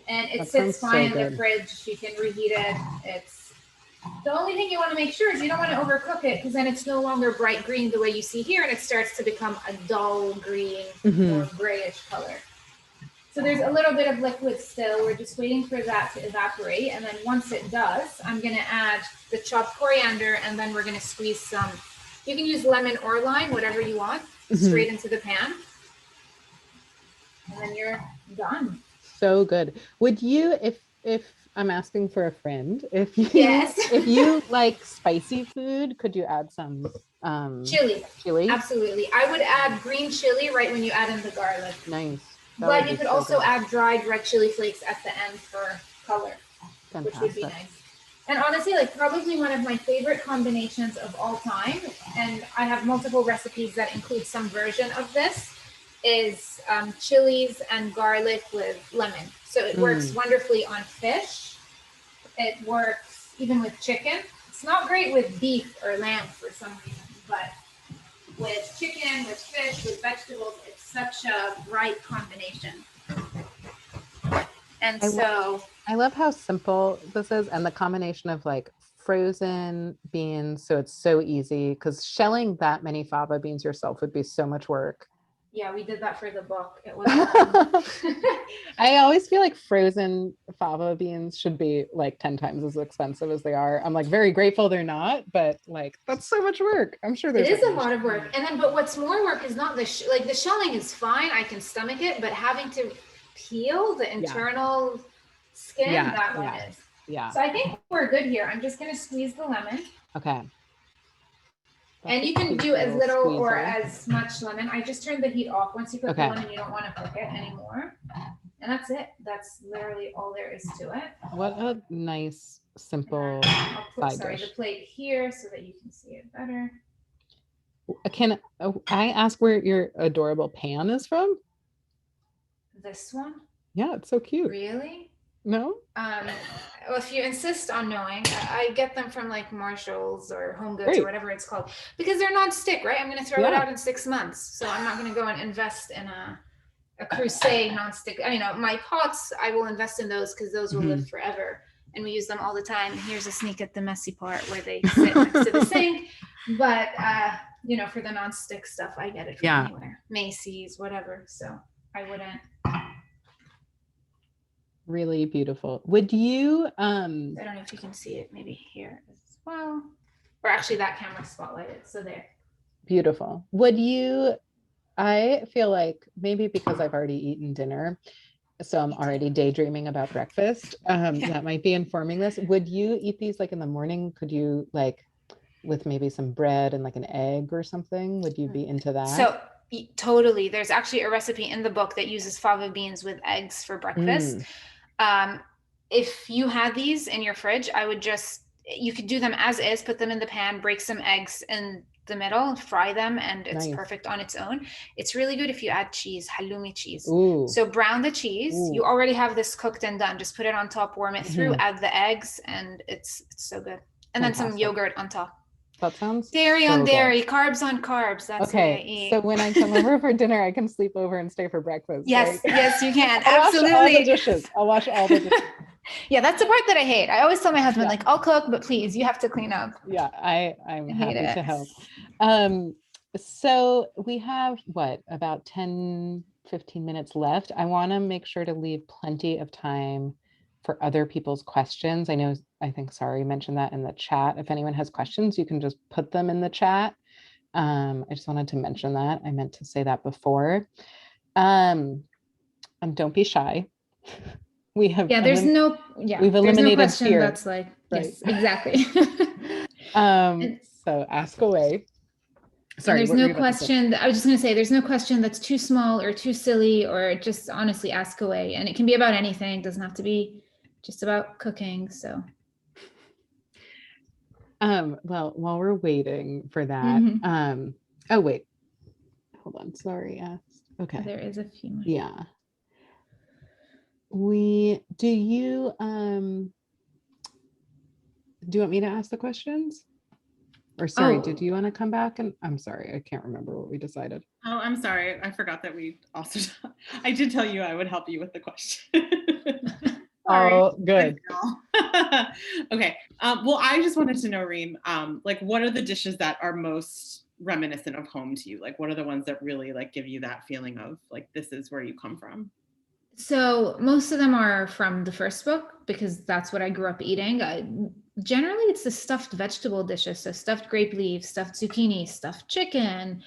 [SPEAKER 2] And it sits fine in the fridge. You can reheat it. It's the only thing you want to make sure is you don't want to overcook it, because then it's no longer bright green the way you see here, and it starts to become a dull green or grayish color. So there's a little bit of liquid still. We're just waiting for that to evaporate. And then once it does, I'm going to add the chopped coriander, and then we're going to squeeze some. You can use lemon or lime, whatever you want, straight into the pan. And then you're done.
[SPEAKER 3] So good. Would you, if I'm asking for a friend, if you like spicy food, could you add some
[SPEAKER 2] chili?
[SPEAKER 3] Chili?
[SPEAKER 2] Absolutely. I would add green chili right when you add in the garlic.
[SPEAKER 3] Nice.
[SPEAKER 2] But you could also add dried red chili flakes at the end for color, which would be nice. And honestly, like probably one of my favorite combinations of all time, and I have multiple recipes that include some version of this, is chilies and garlic with lemon. So it works wonderfully on fish. It works even with chicken. It's not great with beef or lamb for some reason, but with chicken, with fish, with vegetables, it's such a right combination. And
[SPEAKER 3] I love how simple this is, and the combination of like frozen beans, so it's so easy, because shelling that many fava beans yourself would be so much work.
[SPEAKER 2] Yeah, we did that for the book. It was
[SPEAKER 3] I always feel like frozen fava beans should be like 10 times as expensive as they are. I'm like very grateful they're not, but like that's so much work. I'm sure there's
[SPEAKER 2] it is a lot of work. And then, but what's more work is not the shelling is fine. I can stomach it, but having to peel the internal skin, that one is.
[SPEAKER 3] Yeah.
[SPEAKER 2] So I think we're good here. I'm just going to squeeze the lemon.
[SPEAKER 3] Okay.
[SPEAKER 2] And you can do as little or as much lemon. I just turned the heat off. Once you put the lemon, you don't want to cook it anymore. And that's it. That's literally all there is to it.
[SPEAKER 3] What a nice, simple
[SPEAKER 2] I'll put,
[SPEAKER 3] side dish.
[SPEAKER 2] the plate here so that you can see it better.
[SPEAKER 3] Can I ask where your adorable pan is from?
[SPEAKER 2] This one?
[SPEAKER 3] Yeah, it's so cute.
[SPEAKER 2] Really?
[SPEAKER 3] No?
[SPEAKER 2] Well, if you insist on knowing, I get them from like Marshalls or Home Goods or
[SPEAKER 3] Great.
[SPEAKER 2] whatever it's called, because they're non-stick, right? I'm going to throw it
[SPEAKER 3] Yeah.
[SPEAKER 2] out in 6 months, so I'm not going to go and invest in a Crusade non-stick. I mean, my pots, I will invest in those because those will live forever, and we use them all the time. And here's a sneak at the messy part where they sit next to the sink. But you know, for the non-stick stuff, I get it from anywhere, Macy's, whatever. So I wouldn't.
[SPEAKER 3] Really beautiful. Would you
[SPEAKER 2] I don't know if you can see it, maybe here as well, or actually that camera spotlighted, so there.
[SPEAKER 3] Beautiful. Would you, I feel like maybe because I've already eaten dinner, so I'm already daydreaming about breakfast. That might be informing this. Would you eat these like in the morning? Could you like with maybe some bread and like an egg or something? Would you be into that?
[SPEAKER 2] So totally. There's actually a recipe in the book that uses fava beans with eggs for breakfast. If you had these in your fridge, I would just, you could do them as is, put them in the pan, break some eggs in the middle, fry them, and it's perfect on its own. It's really good if you add cheese, halloumi cheese. So brown the cheese. You already have this cooked and done. Just put it on top, warm it through, add the eggs, and it's so good. And then some yogurt on top.
[SPEAKER 3] That sounds
[SPEAKER 2] dairy on dairy, carbs on carbs. That's what I eat.
[SPEAKER 3] So when I come over for dinner, I can sleep over and stay for breakfast.
[SPEAKER 2] Yes,
[SPEAKER 3] right?
[SPEAKER 2] yes, you can.
[SPEAKER 3] I'll
[SPEAKER 2] Absolutely.
[SPEAKER 3] wash all the dishes. I'll wash all the dishes.
[SPEAKER 2] Yeah, that's the part that I hate. I always tell my husband, like, I'll cook, but please, you have to clean up.
[SPEAKER 3] Yeah, I'm happy to help. So we have what, about 10, 15 minutes left. I want to make sure to leave plenty of time for other people's questions. I think Sari mentioned that in the chat. If anyone has questions, you can just put them in the chat. I just wanted to mention that. I meant to say that before. And don't be shy. We have
[SPEAKER 2] we've
[SPEAKER 3] eliminated
[SPEAKER 2] there's no question
[SPEAKER 3] fear.
[SPEAKER 2] That's like, yes, exactly.
[SPEAKER 3] So ask away. Sorry,
[SPEAKER 2] there's no question. I was just going to say, there's no question that's too small or too silly, or just honestly ask away. And it can be about anything. It doesn't have to be just about cooking. So.
[SPEAKER 3] Well, while we're waiting for that, oh wait, hold on. Sorry, asked. Okay.
[SPEAKER 2] There is a few more.
[SPEAKER 3] Yeah. Do you want me to ask the questions? Or sorry, did you want to come back? And I'm sorry, I can't remember what we decided.
[SPEAKER 1] Oh, I'm sorry. I forgot that we also, I did tell you I would help you with the question.
[SPEAKER 3] Oh, good.
[SPEAKER 1] Okay. Well, I just wanted to know, Reem, like, what are the dishes that are most reminiscent of home to you? Like, what are the ones that really like give you that feeling of like, this is where you come from?
[SPEAKER 2] So most of them are from the first book because that's what I grew up eating. Generally, it's the stuffed vegetable dishes. So stuffed grape leaves, stuffed zucchini, stuffed chicken.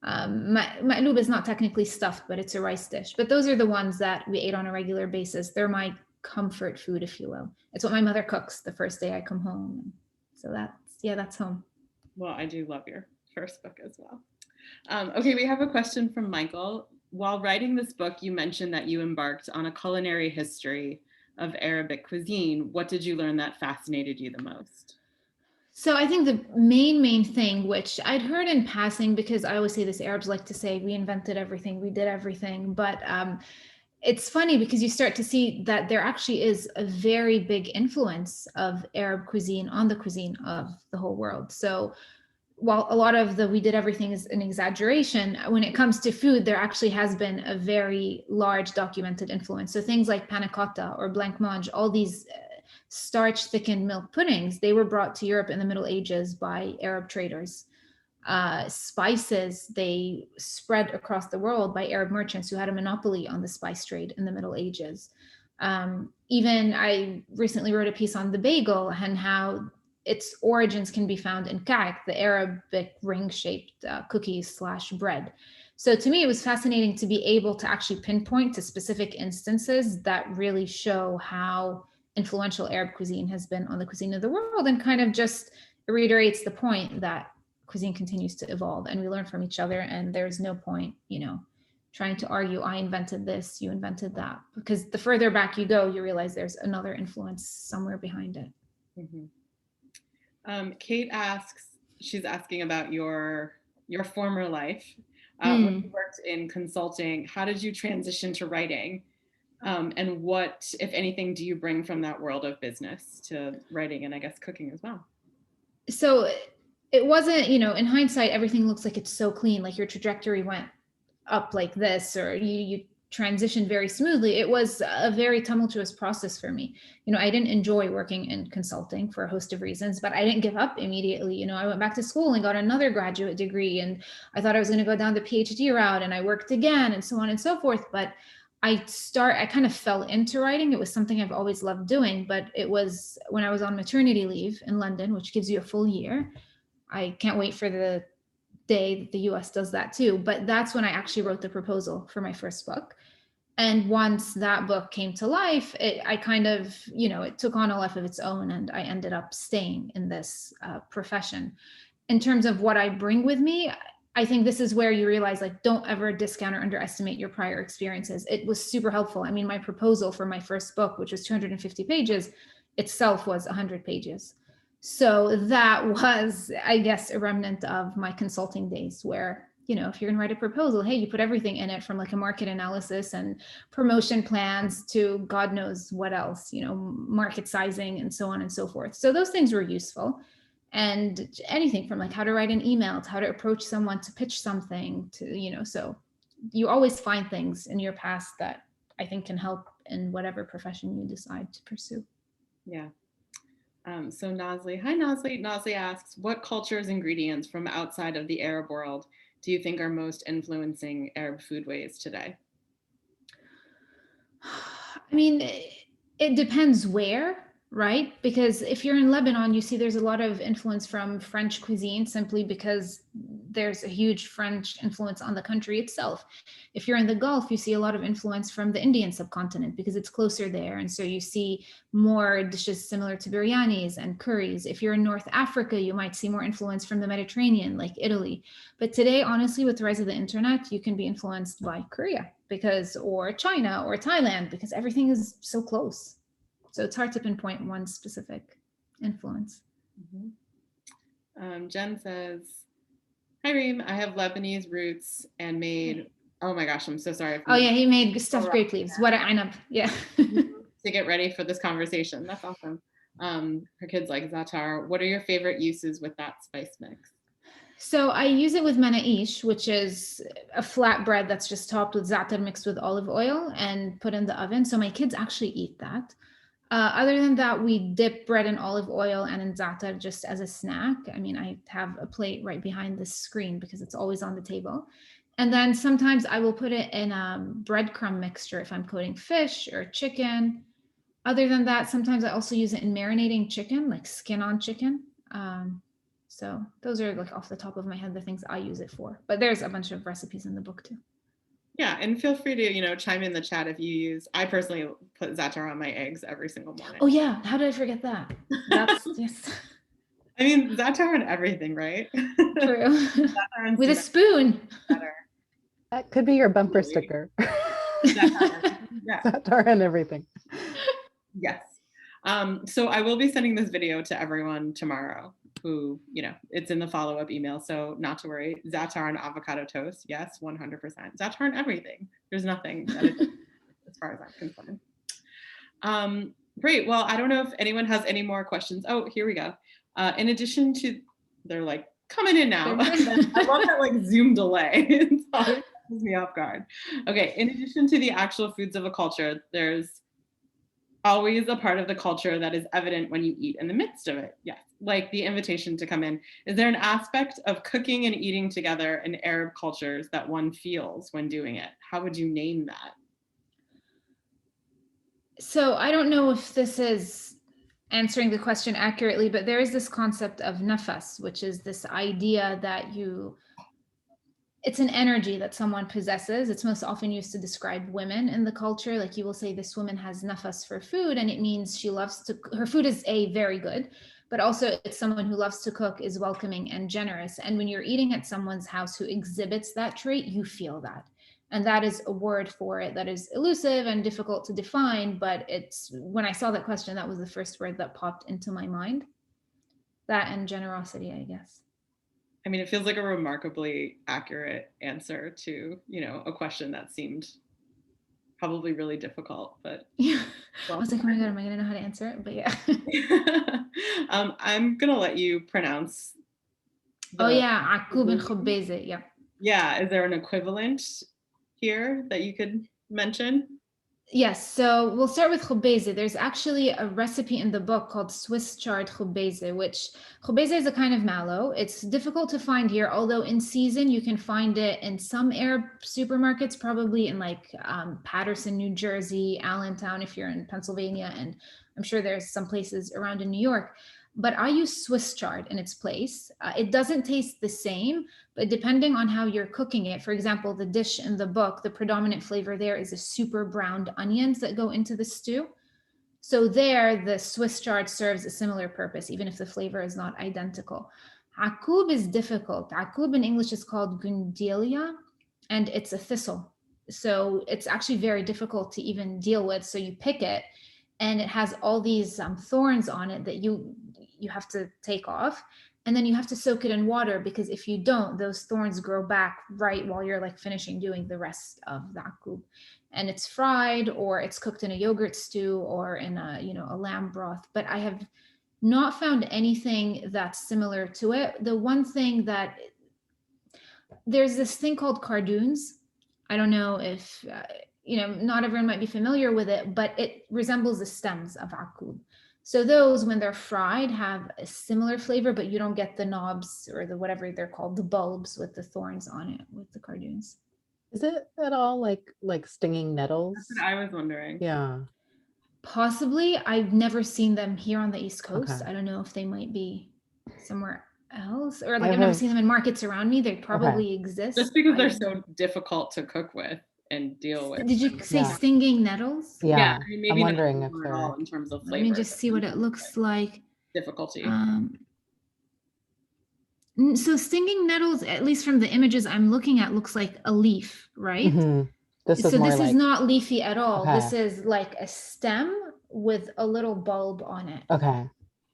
[SPEAKER 2] Ma'loob is not technically stuffed, but it's a rice dish. But those are the ones that we ate on a regular basis. They're my comfort food, if you will. It's what my mother cooks the first day I come home. So that's home.
[SPEAKER 1] Well, I do love your first book as well. Okay, we have a question from Michael. While writing this book, you mentioned that you embarked on a culinary history of Arabic cuisine. What did you learn that fascinated you the most?
[SPEAKER 2] So I think the main thing, which I'd heard in passing, because I always say this, Arabs like to say, we invented everything, we did everything. But it's funny because you start to see that there actually is a very big influence of Arab cuisine on the cuisine of the whole world. So while a lot of the we did everything is an exaggeration, when it comes to food, there actually has been a very large documented influence. So things like panna cotta or blancmange, all these starch thickened milk puddings, they were brought to Europe in the Middle Ages by Arab traders. Spices, they spread across the world by Arab merchants who had a monopoly on the spice trade in the Middle Ages. Even I recently wrote a piece on the bagel and how its origins can be found in ka'ak, the Arabic ring-shaped cookies/bread. So to me, it was fascinating to be able to actually pinpoint to specific instances that really show how influential Arab cuisine has been on the cuisine of the world, and kind of just reiterates the point that cuisine continues to evolve and we learn from each other, and there's no point, trying to argue, I invented this, you invented that, because the further back you go, you realize there's another influence somewhere behind it.
[SPEAKER 1] Mm-hmm. Kate asks, she's asking about your your former life, when you worked in consulting, how did you transition to writing? And what, if anything, do you bring from that world of business to writing and I guess cooking as well?
[SPEAKER 2] So it wasn't, in hindsight, everything looks like it's so clean, like your trajectory went up like this, or you transitioned very smoothly. It was a very tumultuous process for me. I didn't enjoy working in consulting for a host of reasons, but I didn't give up immediately. I went back to school and got another graduate degree, and I thought I was going to go down the PhD route, and I worked again, and so on and so forth. But I kind of fell into writing. It was something I've always loved doing, but it was when I was on maternity leave in London, which gives you a full year. I can't wait for the day that the US does that too. But that's when I actually wrote the proposal for my first book. And once that book came to life, I kind of, it took on a life of its own, and I ended up staying in this profession. In terms of what I bring with me, I think this is where you realize, like, don't ever discount or underestimate your prior experiences. It was super helpful. I mean, my proposal for my first book, which was 250 pages, itself was 100 pages. So that was, I guess, a remnant of my consulting days where, if you're going to write a proposal, hey, you put everything in it, from like a market analysis and promotion plans to God knows what else, market sizing and so on and so forth. So those things were useful. And anything from like how to write an email to how to approach someone to pitch something to, so you always find things in your past that I think can help in whatever profession you decide to pursue.
[SPEAKER 1] Yeah. So Nasli, hi Nasli. Nasli asks, what cultures, ingredients from outside of the Arab world do you think are most influencing Arab foodways today?
[SPEAKER 2] I mean, it depends where, right? Because if you're in Lebanon, you see there's a lot of influence from French cuisine, simply because there's a huge French influence on the country itself. If you're in the Gulf, you see a lot of influence from the Indian subcontinent because it's closer there. And so you see more dishes similar to biryanis and curries. If you're in North Africa, you might see more influence from the Mediterranean, like Italy. But today, honestly, with the rise of the internet, you can be influenced by Korea or China or Thailand, because everything is so close. So it's hard to pinpoint one specific influence.
[SPEAKER 1] Mm-hmm. Jen says, hi Reem, I have Lebanese roots and made, oh my gosh, I'm so sorry.
[SPEAKER 2] Oh yeah, he made stuffed grape leaves. What an einab, yeah.
[SPEAKER 1] To get ready for this conversation. That's awesome. Her kids like za'atar. What are your favorite uses with that spice mix?
[SPEAKER 2] So I use it with menaish, which is a flat bread that's just topped with za'atar mixed with olive oil and put in the oven. So my kids actually eat that. Other than that, we dip bread in olive oil and in za'atar just as a snack. I mean, I have a plate right behind the screen because it's always on the table. And then sometimes I will put it in a breadcrumb mixture if I'm coating fish or chicken. Other than that, sometimes I also use it in marinating chicken, like skin on chicken. So those are, like, off the top of my head, the things I use it for. But there's a bunch of recipes in the book too.
[SPEAKER 1] Yeah, and feel free to, chime in the chat if you use, I personally put za'atar on my eggs every single morning.
[SPEAKER 2] Oh yeah, how did I forget that? That's, yes.
[SPEAKER 1] I mean, za'atar on everything, right?
[SPEAKER 2] True. With a spoon.
[SPEAKER 1] Better.
[SPEAKER 3] That could be your bumper sticker. Za'atar and everything.
[SPEAKER 1] Yes. So I will be sending this video to everyone tomorrow who, it's in the follow-up email. So not to worry. Za'atar and avocado toast. Yes, 100%. Za'atar and everything. There's nothing that is, as far as I'm concerned. Great. Well, I don't know if anyone has any more questions. Oh, here we go. In addition to, they're like coming in now. I love that like Zoom delay. It always catches me off guard. Okay. In addition to the actual foods of a culture, there's always a part of the culture that is evident when you eat in the midst of it. Yes, like the invitation to come in. Is there an aspect of cooking and eating together in Arab cultures that one feels when doing it? How would you name that?
[SPEAKER 2] So I don't know if this is answering the question accurately, but there is this concept of nafas, which is this idea that it's an energy that someone possesses. It's most often used to describe women in the culture. Like, you will say this woman has nafas for food, and it means she loves to, her food is very good, but also it's someone who loves to cook, is welcoming and generous. And when you're eating at someone's house who exhibits that trait, you feel that. And that is a word for it that is elusive and difficult to define, but it's, when I saw that question, that was the first word that popped into my mind. That and generosity, I guess.
[SPEAKER 1] I mean, it feels like a remarkably accurate answer to, a question that seemed probably really difficult, but
[SPEAKER 2] Yeah. I
[SPEAKER 1] well.
[SPEAKER 2] was like, oh my God, am I going to know how to answer it? But yeah.
[SPEAKER 1] I'm gonna let you pronounce
[SPEAKER 2] Oh
[SPEAKER 1] the.
[SPEAKER 2] yeah, عكوب الخبيزة. Yeah.
[SPEAKER 1] Yeah, is there an equivalent here that you could mention?
[SPEAKER 2] Yes, so we'll start with khubeze. There's actually a recipe in the book called Swiss chard khubeze, which khubeze is a kind of mallow. It's difficult to find here, although in season you can find it in some Arab supermarkets, probably in like Paterson, New Jersey, Allentown, if you're in Pennsylvania, and I'm sure there's some places around in New York. But I use Swiss chard in its place. It doesn't taste the same, but depending on how you're cooking it, for example, the dish in the book, the predominant flavor there is the super browned onions that go into the stew. So there, the Swiss chard serves a similar purpose, even if the flavor is not identical. Akub is difficult. Akub in English is called gundelia, and it's a thistle. So it's actually very difficult to even deal with. So you pick it, and it has all these thorns on it that you have to take off. And then you have to soak it in water, because if you don't, those thorns grow back right while you're like finishing doing the rest of the akub. And it's fried, or it's cooked in a yogurt stew, or in a lamb broth. But I have not found anything that's similar to it. The one thing that there's this thing called cardoons. I don't know if not everyone might be familiar with it, but it resembles the stems of akub. So those, when they're fried, have a similar flavor, but you don't get the knobs or the whatever they're called, the bulbs with the thorns on it with the cardoons.
[SPEAKER 3] Is it at all like stinging nettles?
[SPEAKER 1] That's what I was wondering.
[SPEAKER 3] Yeah.
[SPEAKER 2] Possibly. I've never seen them here on the East Coast.
[SPEAKER 3] Okay.
[SPEAKER 2] I don't know if they might be somewhere else, or like I've never seen them in markets around me. They probably exist.
[SPEAKER 1] Just because they're so difficult to cook with and deal with.
[SPEAKER 2] Did you say stinging nettles?
[SPEAKER 3] Yeah.
[SPEAKER 1] I mean, maybe
[SPEAKER 3] I'm wondering if
[SPEAKER 1] they're all in terms of flavor.
[SPEAKER 2] Let me just see what it looks like.
[SPEAKER 1] Difficulty.
[SPEAKER 2] So stinging nettles, at least from the images I'm looking at, looks like a leaf, right?
[SPEAKER 3] Mm-hmm. This
[SPEAKER 2] is not leafy at all.
[SPEAKER 3] Okay.
[SPEAKER 2] This is like a stem with a little bulb on it.
[SPEAKER 3] Okay.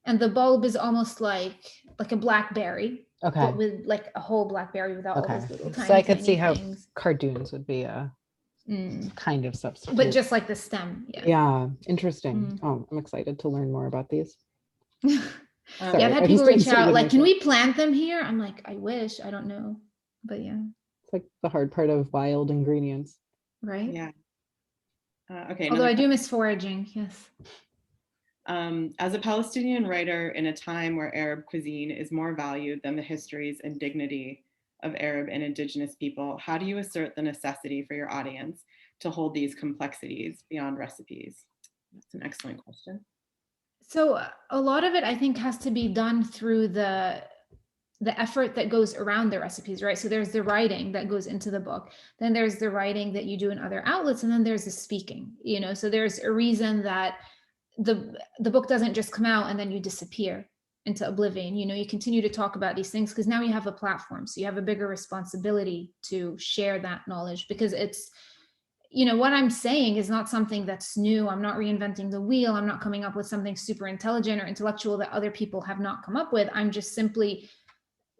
[SPEAKER 2] And the bulb is almost like a blackberry.
[SPEAKER 3] Okay.
[SPEAKER 2] But with like a whole blackberry without all those little tiny.
[SPEAKER 3] So I could see
[SPEAKER 2] things.
[SPEAKER 3] how cardoons would be a kind of substitute.
[SPEAKER 2] But just like the stem. Yeah.
[SPEAKER 3] Yeah. Interesting. Oh, I'm excited to learn more about these.
[SPEAKER 2] Sorry, I've had people reach out like, can we plant them here? I'm like, I wish. I don't know. But yeah.
[SPEAKER 3] It's like the hard part of wild ingredients.
[SPEAKER 2] Right?
[SPEAKER 1] Yeah. Okay.
[SPEAKER 2] Although I do miss foraging. Yes.
[SPEAKER 1] As a Palestinian writer in a time where Arab cuisine is more valued than the histories and dignity of Arab and indigenous people, how do you assert the necessity for your audience to hold these complexities beyond recipes? That's an excellent question.
[SPEAKER 2] So a lot of it, I think, has to be done through the effort that goes around the recipes, right? So there's the writing that goes into the book. Then there's the writing that you do in other outlets. And then there's the speaking, so there's a reason that the book doesn't just come out and then you disappear into oblivion. You continue to talk about these things because now you have a platform. So you have a bigger responsibility to share that knowledge, because it's, what I'm saying is not something that's new. I'm not reinventing the wheel. I'm not coming up with something super intelligent or intellectual that other people have not come up with. I'm just simply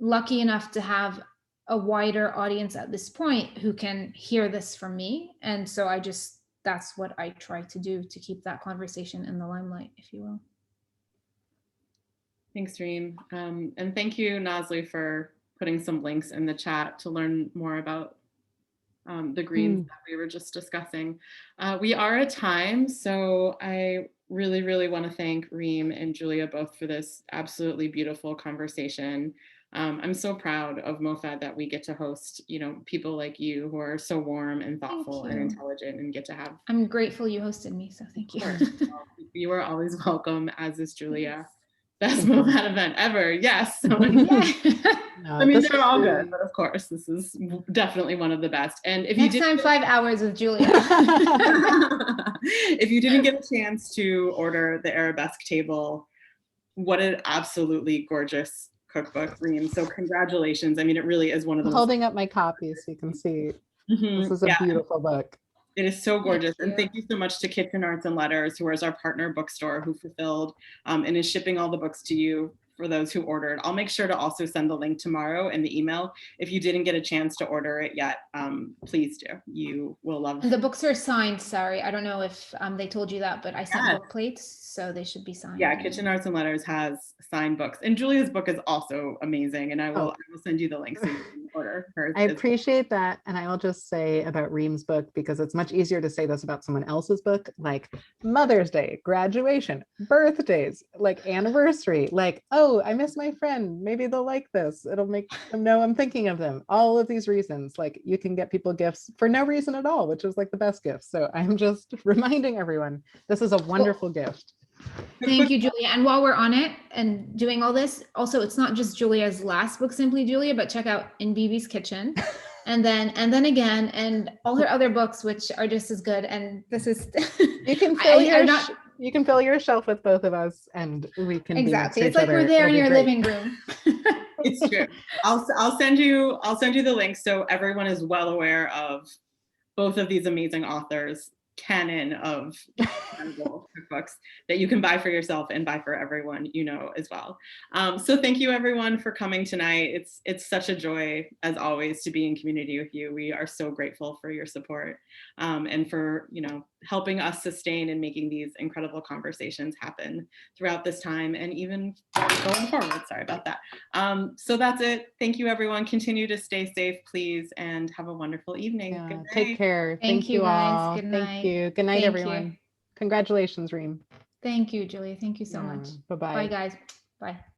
[SPEAKER 2] lucky enough to have a wider audience at this point who can hear this from me. And so that's what I try to do, to keep that conversation in the limelight, if you will.
[SPEAKER 1] Thanks, Reem. And thank you, Nazli, for putting some links in the chat to learn more about the greens that we were just discussing. We are at time, so I really, really want to thank Reem and Julia both for this absolutely beautiful conversation. I'm so proud of MOFAD that we get to host, people like you who are so warm and thoughtful and intelligent, and get to have.
[SPEAKER 2] I'm grateful you hosted me, so thank you.
[SPEAKER 1] You are always welcome, as is Julia. Best MOFAD event ever. Yes. So, I mean, they're all good, but of course, this is definitely one of the best. And if
[SPEAKER 2] next time, 5 hours with Julia.
[SPEAKER 1] If you didn't get a chance to order the Arabesque Table, what an absolutely gorgeous cookbook, Reem. So congratulations. I mean, it really is one of the
[SPEAKER 3] holding up my copy so you can see. This is a beautiful book.
[SPEAKER 1] It is so gorgeous. And thank you so much to Kitchen Arts and Letters, who is our partner bookstore, who fulfilled and is shipping all the books to you for those who ordered. I'll make sure to also send the link tomorrow in the email. If you didn't get a chance to order it yet, please do. You will love
[SPEAKER 2] And the books are signed, sorry. I don't know if they told you that, but I sent book plates, so they should be signed.
[SPEAKER 1] Yeah, Kitchen Arts and Letters has signed books. And Julia's book is also amazing. And I will send you the link so you can order hers.
[SPEAKER 3] I appreciate that. And I will just say about Reem's book, because it's much easier to say this about someone else's book, like Mother's Day, graduation, birthdays, like anniversary, like, oh, I miss my friend. Maybe they'll like this. It'll make them know I'm thinking of them. All of these reasons, like you can get people gifts for no reason at all, which is like the best gift. So I'm just reminding everyone, this is a wonderful gift.
[SPEAKER 2] Thank you, Julia. And while we're on it and doing all this, also, it's not just Julia's last book, Simply Julia, but check out In BB's Kitchen. And then again, and all her other books, which are just as good. And this is,
[SPEAKER 3] you can fill your shelf with both of us, and we can
[SPEAKER 2] exactly. It's like we're there in your living room.
[SPEAKER 1] It's true. I'll send you the link so everyone is well aware of both of these amazing authors' canon of cookbooks that you can buy for yourself and buy for everyone you know as well. So thank you everyone for coming tonight. It's such a joy as always to be in community with you. We are so grateful for your support and for helping us sustain and making these incredible conversations happen throughout this time and even going forward. Sorry about that. So that's it. Thank you everyone. Continue to stay safe, please, and have a wonderful evening.
[SPEAKER 3] Yeah,
[SPEAKER 1] Good night.
[SPEAKER 3] take care.
[SPEAKER 2] Thank you
[SPEAKER 3] all.
[SPEAKER 2] guys. Good night.
[SPEAKER 3] Thank you. Good night, everyone. Congratulations, Reem.
[SPEAKER 2] Thank you, Julia. Thank you so much.
[SPEAKER 3] Bye-bye.
[SPEAKER 2] Bye, guys. Bye.